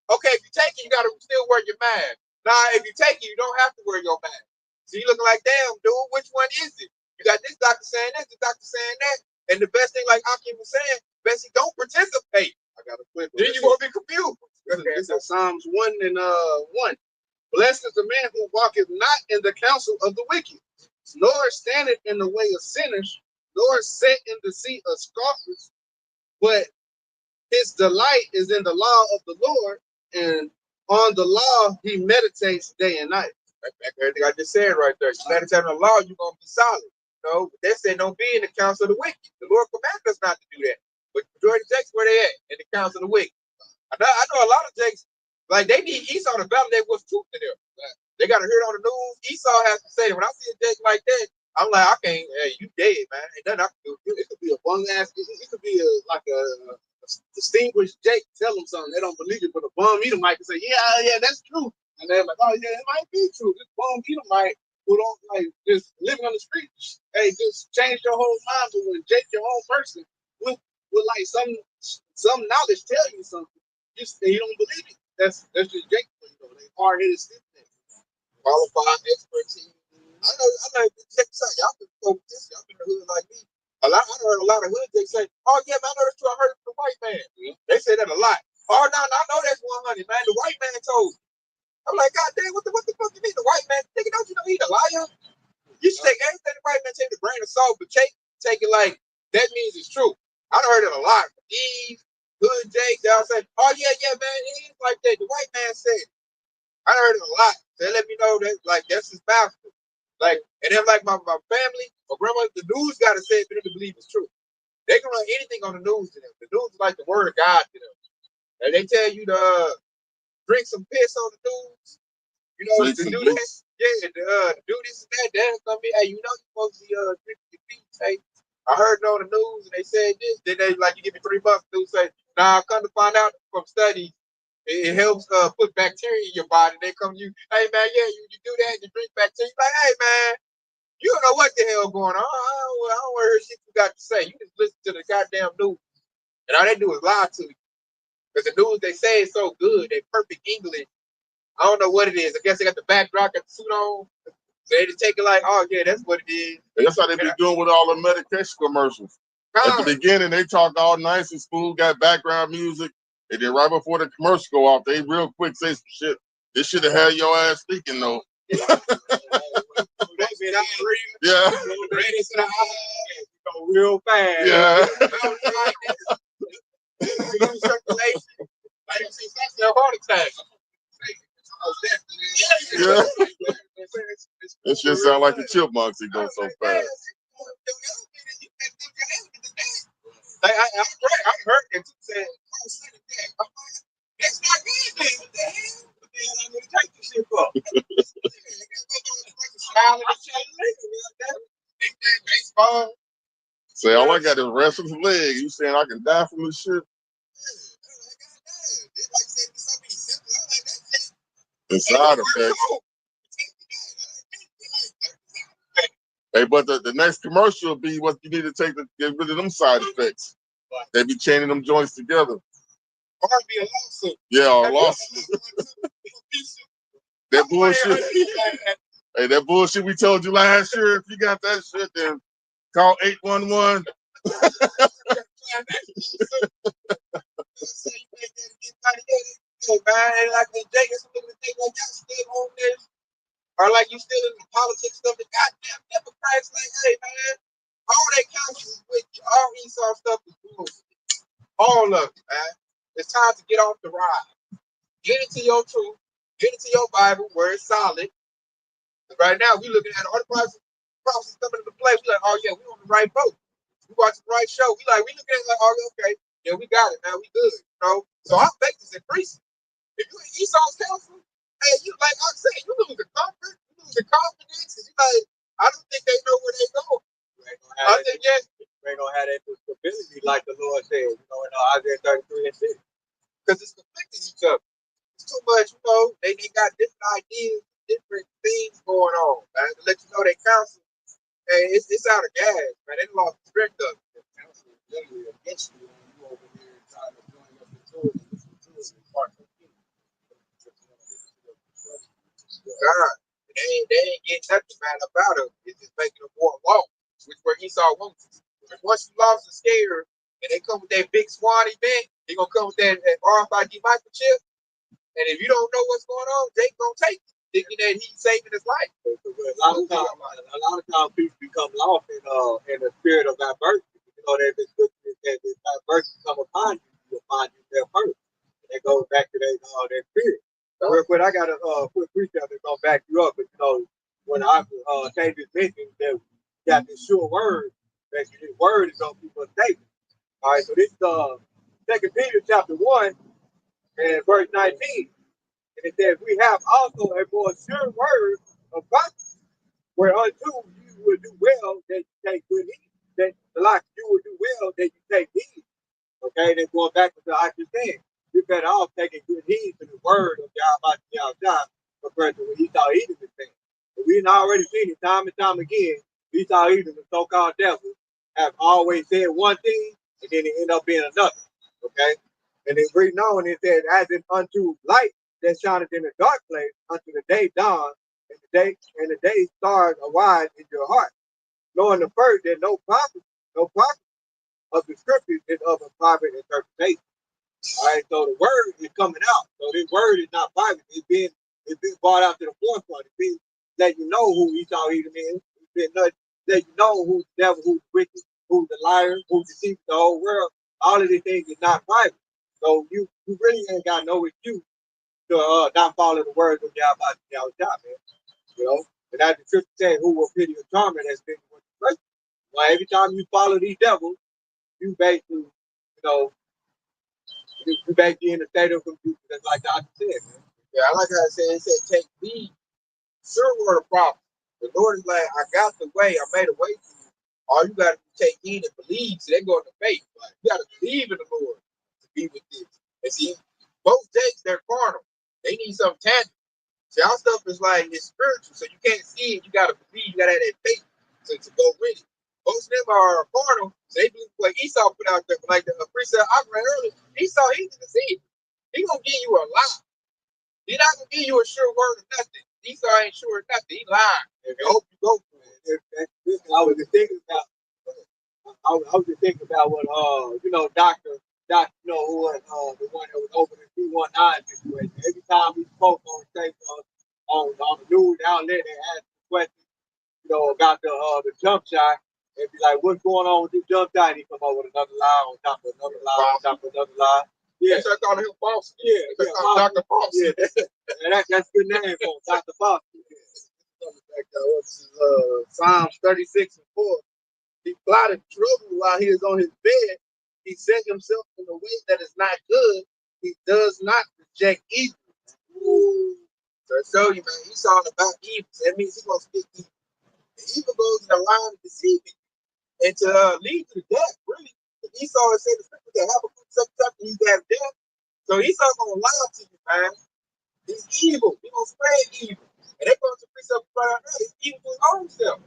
Okay, if you take it, you got to still wear your mask. Now, if you take it, you don't have to wear your mask. So you looking like, damn, dude, which one is it? You got this doctor saying this, this doctor saying that. And the best thing, like Akim was saying, Bessie, don't participate. I got to quit. Then you're going to be confused. This is Psalms 1 and 1. Blessed is the man who walketh not in the counsel of the wicked, nor standeth in the way of sinners, nor sit in the seat of scoffers, but his delight is in the law of the Lord, and on the law he meditates day and night. Everything I just said right there. You meditate on the law, you're gonna be solid. know, they said don't be in the council of the wicked. The Lord commanded us not to do that. But the majority of Jakes, where they at? In the council of the wicked. I know a lot of Jakes, like they need Esau to validate what's truth to them. They got to hear it on the news. Esau has to say it. When I see a Jake like that, I'm like, I can't. Hey, you dead, man. Ain't nothing I can do. It could be a bum ass. It could be like a distinguished Jake. Tell them something they don't believe it, but a bum Edomite can say, yeah, that's true. And they're like, oh yeah, it might be true. This bum Edomite who don't like just living on the streets. Hey, just change your whole mind. But when Jake, your own person, with like some knowledge tell you something, you don't believe it. That's just Jake. They hard headed stiff niggas. Qualified expertise. I know. Check this out. Y'all been focused this. Y'all been in the hood like me. I heard a lot of hood Jakes say, "Oh yeah, man, I know that's true. I heard it from the white man." They say that a lot. Oh no, I know that's 100, man. The white man told me. I'm like, God damn, what the fuck you mean? The white man? Nigga, don't you know he's a liar? You should take everything the white man take with a grain of salt, but take it like that means it's true. I done heard it a lot. These hood Jakes, they'll say, "Oh yeah, man, it is like that." The white man said it. I heard it a lot. They let me know that like that's his mouth. Like, and then like my family, my grandma, the news gotta say it for them to believe it's true. They can run anything on the news to them. The news is like the word of God to them. And they tell you to drink some piss on the news. You know, to do that. Yeah, to do this and that. That's gonna be, hey, you know you're supposed to be drinking your pee. Hey, I heard it on the news and they said this. Then they like you give me 3 months to say, nah, come to find out from studies. It helps put bacteria in your body. They come to you, hey man, yeah, you do that, you drink bacteria. Like, hey man, you don't know what the hell going on. I don't want to hear shit you got to say. You just listen to the goddamn news. And all they do is lie to you. Because the news they say is so good, they perfect English. I don't know what it is. I guess they got the backdrop, got the suit on. So they just take it like, oh yeah, that's what it is. And that's how they be doing with all the medication commercials. At the beginning, they talk all nice and smooth, got background music, and then right before the commercial go off, they real quick say some shit. This should have had your ass thinking though. Yeah. Real fast. Yeah. Heart attack. Yeah. That shit sound like the chipmunks. It goes so fast. I heard that you said, that's not good, man. What the hell? What the hell I'm gonna take this shit for? Smiling at each other. They play baseball. Say, all I got is restless leg. You saying I can die from this shit? The side effects. Hey, but the next commercial will be what you need to take to get rid of them side effects. They be chaining them joints together. Or be a lawsuit. Yeah, or a lawsuit. That bullshit. Hey, that bullshit we told you last year. If you got that shit, then call 811. Man, like the Jake, some niggas think like y'all still on this, or like you still in the politics stuff. The goddamn Democrats, like, hey man, all that council is with you. All Esau stuff is bullshit. All of it, man. It's time to get off the ride. Get into your truth. Get into your Bible where it's solid. Right now, we looking at all the prophecies coming into play. We like, oh yeah, we on the right boat. We watching the right show. We looking at it like, oh okay, yeah, we got it now. We good, you know. So our faith is increasing. If you in Esau's counsel, hey, you like I'm saying, you lose the comfort, you lose the confidence. You like, I don't think they know where they go. I think yes, they ain't gonna have that stability like the Lord said, you know, in Isaiah 33 and 6. Because it's conflicting each other. It's too much, you know. They got different ideas, different things going on. Man. To let you know they counsel, hey, it's out of gas, man. They lost the strength of it. Counsel is literally against you, and you over here trying to join up the tools part of the God, they ain't getting nothing bad about it. It's just making them more walk, which where Esau wants. And once you lost and scared, and they come with that big swan event, they gonna come with that RFID microchip. And if you don't know what's going on, they gonna take it, thinking that he's saving his life. A lot of times people become lost in the spirit of diversity. You know, there's this scripture that this diversity come upon you, you'll find you there first. And it goes back to that spirit. So real quick, I got a quick precept that's gonna back you up. But you know, when I David mentioned that we got this the sure word. Basically, this word is on people's table. All right, so this is 2 Peter chapter 1 and verse 19. And it says, we have also a more sure word of prophecy, whereunto you will do well that you take good heed. That like you will do well that you take heed. Okay, then going back to what I just said, you better off taking good heed to the word of Yahweh compared to what Esau Edom is saying. We've already seen it time and time again. Esau Edom, the so-called devil, have always said one thing and then it end up being another. Okay, and then reading on it says, as in unto light that shineth in the dark place, unto the day dawn, and the day stars arise in your heart, knowing the first that no prophet of the scriptures is of a private interpretation. All right, so the word is coming out. So this word is not private. It's been brought out to the forefront. It's been letting you know who Esau Edom is. It's been letting you know who's the devil, who's wicked, who's the liar, who's deceives the whole world. All of these things is not private. So you really ain't got no excuse to not follow the words of Yahweh, man. You know, and as the scripture says, who will pity a torment has been with the well, every time you follow these devils, you basically, you basically in a state of confusion, just like Dr. said, man. Yeah, I like how it said, take me, sure word of prophecy. The Lord is like, I got the way, I made a way for you. All you got to take heed and believe. So they go into faith. Like, you got to believe in the Lord to be with this. And see, both days they're carnal. They need something tangible. See, our stuff is like, it's spiritual, so you can't see it. You got to believe. You got to have that faith to go with it. Most of them are carnal. So they believe what Esau put out there. But like the precept I read earlier, Esau, he's a deceiver. He going to give you a lie. He's not going to give you a sure word of nothing. Esau ain't sure of nothing. He lying. And I hope you go for it. I was just thinking about, what, Doctor, who was the one that was opening 219 situation. Every time he spoke on on the news outlet, they asked the question, about the jump shot. And be like, what's going on with this jump shot? And he come up with another lie on top of another lie on top of another lie. Yeah, so I called him False. Yeah, Dr. False. Yeah, that's a good name for him, Dr. False. Psalms 36 and 4. He plotted trouble while he is on his bed. He set himself in a way that is not good. He does not reject evil. Ooh. So I tell you, man, he's all about evil. So that means he's going to speak evil. The evil goes in the line of deceiving and to lead to death, really. Esau has said the scripture that have a good such he's have death. So Esau's going to lie to you, man. He's evil. He's going to spread evil. And they're going to precept right out there. He's evil to his own self.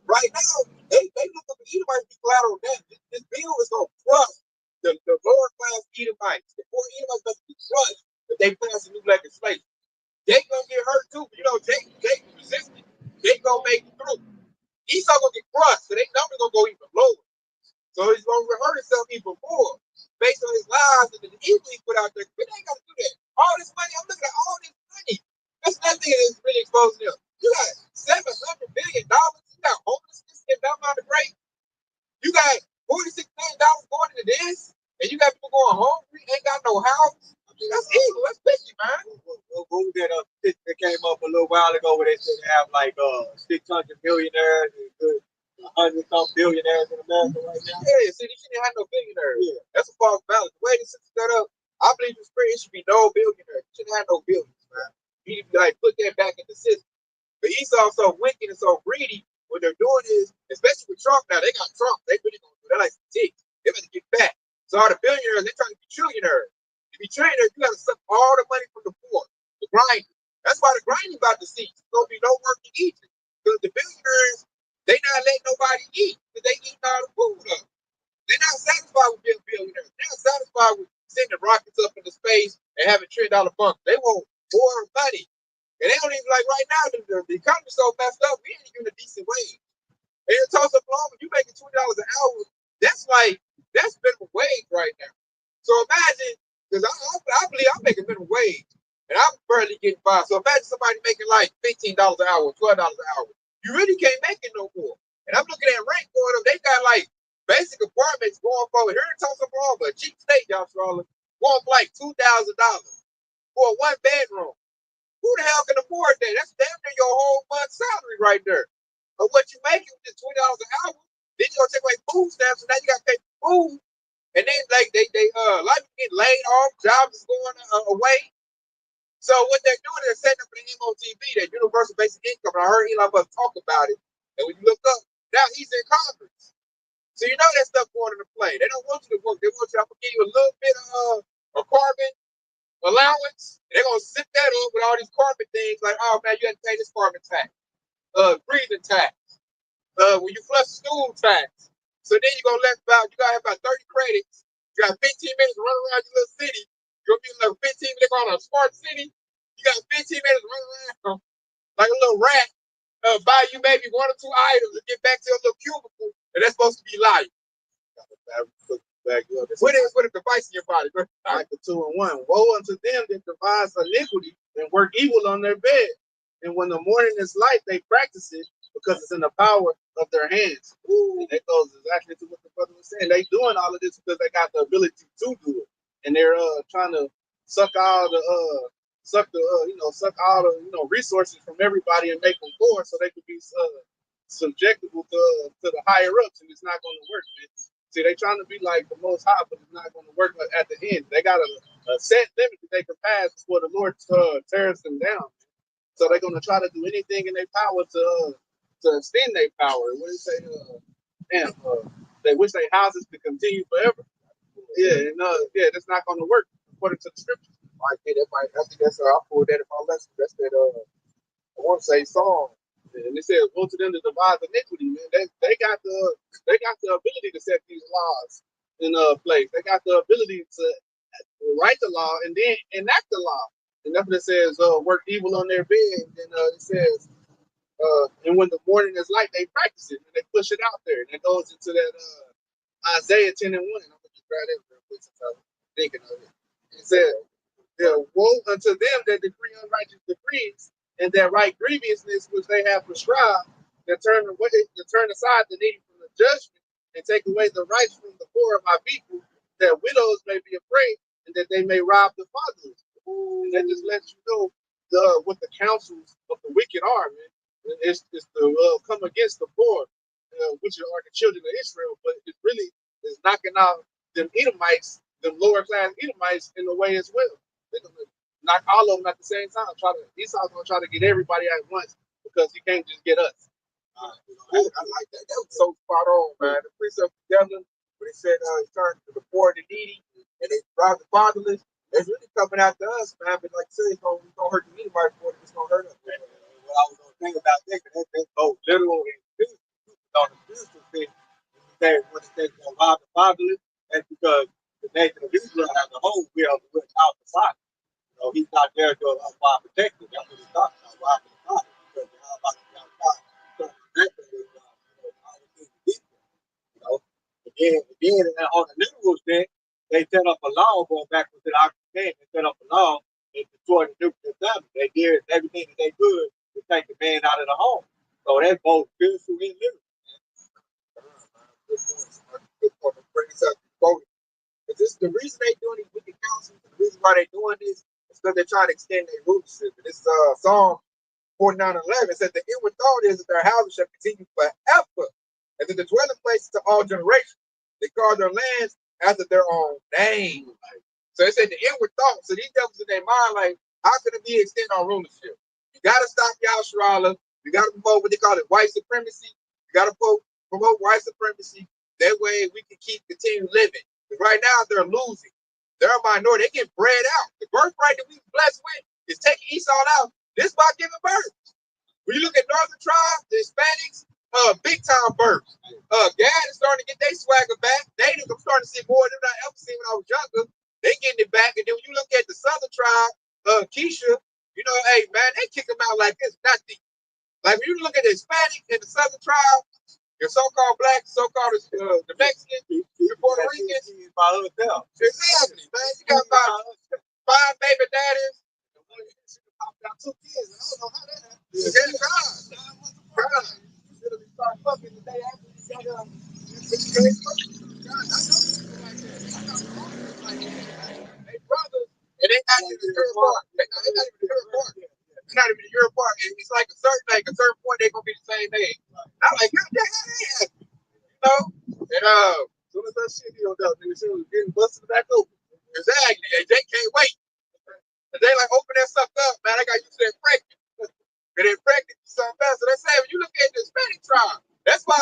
Right now, they look up at Edomites be collateral damage. This bill is going to crush the lower class Edomites. The poor Edomites must be crushed if they pass a new legislation. They going to get hurt too. But Jake resisted. They going to make it through. Esau going to get crushed. So they numbers going to go even lower. So he's going to hurt himself even more based on his lies and the evil he put out there. But they ain't got to do that. All this money, I'm looking at all this money. That's nothing that's really exposing them. You got $700 billion. You got homelessness in Belmont the Great. You got $46 million going into this. And you got people going hungry, ain't got no house. I mean, that's evil. That's fishy, man. What was that came up a little while ago where they said they have like 600 millionaires and 100-some billionaires in America right now? Yeah, see, you shouldn't have no billionaires. Yeah. That's a false balance. The way this is set up, I believe it's free. It should be no billionaires. You shouldn't have no billions, man. You need to like put that back in the system. But Esau's so wicked and so greedy. What they're doing is, especially with Trump now, they got Trump. They really gonna do that like some ticks. They better get back. So all the billionaires, they're trying to be trillionaires. To be trillionaires, you gotta suck all the money from the poor, the grinders. That's why the grinding about to cease. There's gonna be no work in Egypt. Because the billionaires, they not letting nobody eat because they eating all the food up. They're not satisfied with being billionaires. They're not satisfied with sending rockets up into space and having $1 trillion bunkers. They want more money. And they don't even like right now, the economy's so messed up, we ain't even a decent wage. And it talks up long, when you making $20 an hour, that's minimum wage right now. So imagine, because I believe I'm making minimum wage, and I'm barely getting by. So imagine somebody making like $15 an hour, $12 an hour. You really can't make it no more. And I'm looking at rent going up. They got like basic apartments going for here in Tulsa, Oklahoma, a cheap state, y'all, Charlotte, going for like $2,000 for a 1 bedroom. Who the hell can afford that? That's damn near your whole month's salary right there. of what you make, which is $20 an hour. Then you're gonna take away food stamps, and now you gotta pay for food. And then like they a lot of people get laid off, jobs is going away. So what they're doing is setting up an MOTB, that universal basic income. And I heard Elon Musk talk about it. And when you look up, now he's in Congress. So you know that stuff going into play. They don't want you to work. They want you to give you a little bit of a carbon allowance. They're gonna sit that up with all these carbon things like, oh man, you got to pay this carbon tax, breathing tax, when you flush stool tax. So then you're gonna you gotta have about 30 credits. You got 15 minutes to run around your little city. You're gonna be like 15 minutes on a smart city. You got 15 minutes to run around like a little rat, buy you maybe 1 or 2 items and get back to a little cubicle, and that's supposed to be life. What is device in your body, bro? Like the 2 and 1. Woe unto them that devise iniquity and work evil on their bed. And when the morning is light, they practice it because it's in the power of their hands. And that goes exactly to what the brother was saying. They doing all of this because they got the ability to do it, and they're trying to suck all the resources from everybody and make them poor so they can be subjectable to the higher ups, and it's not going to work, man. See, they trying to be like the Most High, but it's not going to work at the end. They got a set limit that they can pass before the Lord tears them down. So they're going to try to do anything in their power to extend their power. What do you say? They wish their houses could continue forever. Yeah, and that's not going to work according to the scriptures. I think that's I pulled that in my lesson. That's that I want to say Psalm. And it says, "Woe to them that devise iniquity." Man, they got the ability to set these laws in place. They got the ability to write the law and then enact the law. And that's what it says. Work evil on their bed. And it says, and when the morning is light, they practice it and they push it out there. And it goes into that Isaiah 10 and 1. I'm gonna just grab that real quick since I'm thinking of it. It says, "Woe unto them that decree unrighteous decrees, and that right grievousness which they have prescribed, that turn aside the needy from the judgment, and take away the rights from the poor of my people, that widows may be afraid, and that they may rob the fatherless." And that just lets you know what the counsels of the wicked are, man. It's to come against the poor, which are the children of Israel, but it really is knocking out them Edomites, them lower class Edomites in a way as well. They're gonna knock all of them at the same time. Esau's gonna try to get everybody at once because he can't just get us. I like that. That was so spot on, man. The precept of Devlin, when he said he turned to the poor and the needy, and they robbed the fatherless. It's really coming after us, man. But like I said, it's gonna hurt the anybody more than it's gonna hurt us. Man. What I was gonna think about that, that's both literal and physical. On the physical thing, when they gonna rob the fatherless, that's because the nation of Israel has a whole will without the father. So he's not there to protect it. That's what he's talking about, robbing the father. Because they're all about the God. So again, on the literal sense, they set up a law going back to the Occident. They set up a law and destroyed the nuclear family. They did everything that they could to take the man out of the home. So that's both spiritual and literal. Good point. Bring this up. This is the reason they doing these wicked councils. The reason why they're doing this is because they're trying to extend their rulership. And this is Psalm 49:11. It says the inward thought is that their houses shall continue forever, and that the dwelling places to all generations. They call their lands after their own name. So it said the inward thought. So these devils in their mind, like, how can it be extend our rulership? You got to stop Yahshua. You got to promote what they call it white supremacy. You got to promote white supremacy. That way we can continue living. Because right now they're losing. They're a minority. They get bred out. The birthright that we blessed with is taking Esau out. This about giving birth. When you look at Northern tribes, the Hispanics, big time birth. Gad is starting to get their swagger back. Native, I'm starting to see more than I ever seen when I was younger. They getting it back. And then when you look at the Southern tribe, Keisha, you know, hey man, they kick them out like it's nothing. Like when you look at the Hispanic and the Southern tribe, your so-called black, so-called the Mexican, your Puerto Rican, exactly, man. You got about 5 baby daddies. Got 2 kids. I don't know how that happened. You should have started fucking the day after you got they brothers, and they not even the third part. They not even the third part. It's not even a year apart. It's like a certain point they're gonna be the same age. I'm like, God damn, how they happen? You know? And As soon as that shit healed up, nigga, she was getting busted back open. exactly. And they can't wait. And they like open that stuff up, man. I got used to that pregnant. And then pregnant so fast. So they say when you look at the Hispanic tribe, that's why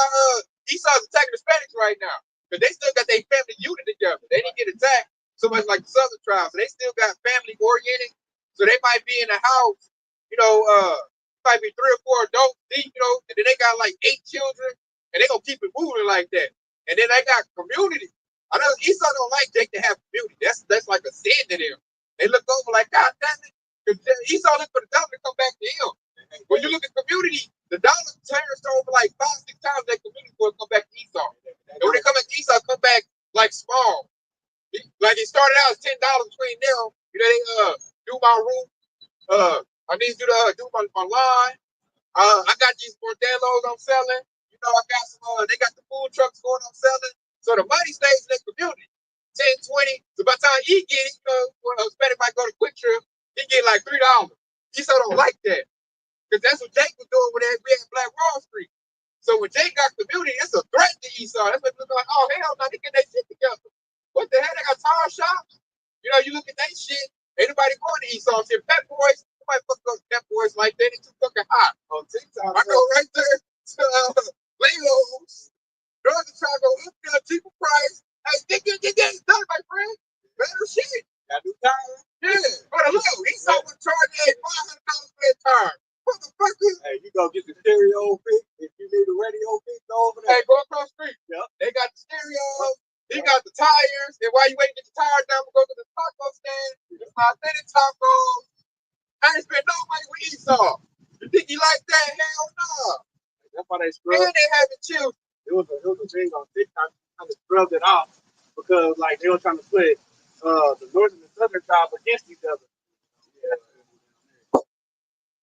Esau's attacking the Hispanics right now. Because they still got their family unit together. They didn't get attacked so much like the Southern tribes. So they still got family oriented. So they might be in the house, you know, might be 3 or 4 adults deep, you know, and then they got like 8 children, and they gonna keep it moving like that. And then they got community. I know Esau don't like Jake to have community. That's like a sin to them. They look over like, God damn it. Esau look for the dollar to come back to him. When you look at community, the dollar turns over like 5, 6 times that community will come back to Esau. And when they come back to Esau, come back like small. Like it started out as $10 between them. You know, they do my roof. I need you to do my line. I got these bordellos I'm selling. You know, I got some. They got the food trucks going I'm selling. So the money stays in the community. 10, 20. So by the time he get it, you know, when a Hispanic might go to Quick Trip, he get like $3. Esau don't like that. Because that's what Jake was doing when we had Black Wall Street. So when Jake got community, it's a threat to Esau. That's what they're like, oh, hell no, they get their shit together. What the hell? They got tire shops? You know, you look at that shit, ain't nobody going to Esau shit. Pet Boys, nobody fucking goes to Pet Boys like that. They too fucking hot. On TikTok, I go right there to Legos. Drugs are trying to go up there, cheaper price. Hey, get done, my friend. Better shit. got new tires. Yeah. But look, Esau would charge $500 for a tire. Motherfucker. Hey, you go get the stereo fix. If you need a radio fix over there. Hey, go across the street. Yep. They got the stereo. He got the tires. And while you waiting to get the tires down, we go to the taco stand. It's my authentic tacos. I ain't spent no money with Esau. You think he like that? Hell no. That's why they And scrubbed. they having children. It was a thing on TikTok trying to scrub it off because like they were trying to put the northern and southern tribe against each other. Yeah.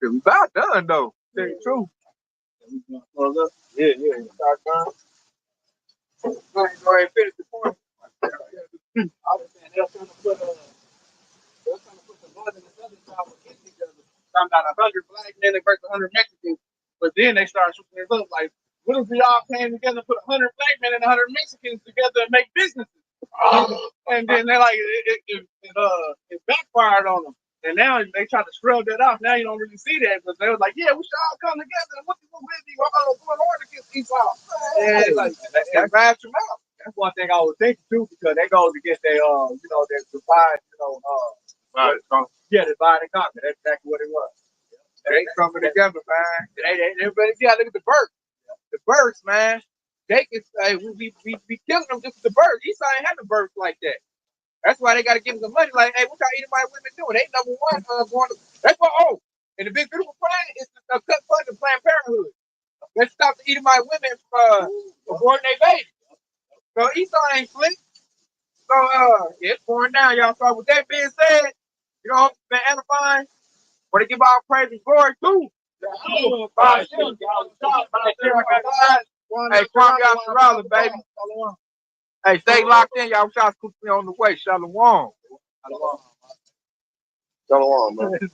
We about done though. Tell you the truth. Yeah. Start done. Go ahead and finish the point. I was saying they're trying to put the northern and southern tribe against each other. Talking about 100 black men versus 100 Mexicans, but then they started switching it up like, what if we all came together and put 100 black men and 100 Mexicans together and make businesses? And then they're like, it backfired on them. And now they try to scrub that off. Now you don't really see that, but they was like, yeah, we should all come together and what you busy going on against Esau. And like that Bash them out. that's one thing I was thinking too, because that goes against their their divide, divide and conquer. That's exactly what it was. They coming together, man. Everybody, yeah, look at the birds. The birds, man. They can say we killing them just the birds. Esau ain't having birds like that. That's why they got to give them the money. Like, hey, what y'all Edomite women doing? They number one going to. That's why. Oh, and the big beautiful plan is to cut funds to Planned Parenthood. Let's stop the Edomite women from aborting their babies. So Esau ain't slick. So it's going down, y'all. So with that being said, you know, it's been edifying. Want to give all praise and glory too. Hey, Kwame Yasharala, baby. Hey, stay locked in. Y'all shots me on the way. Shalom. Shalom, man.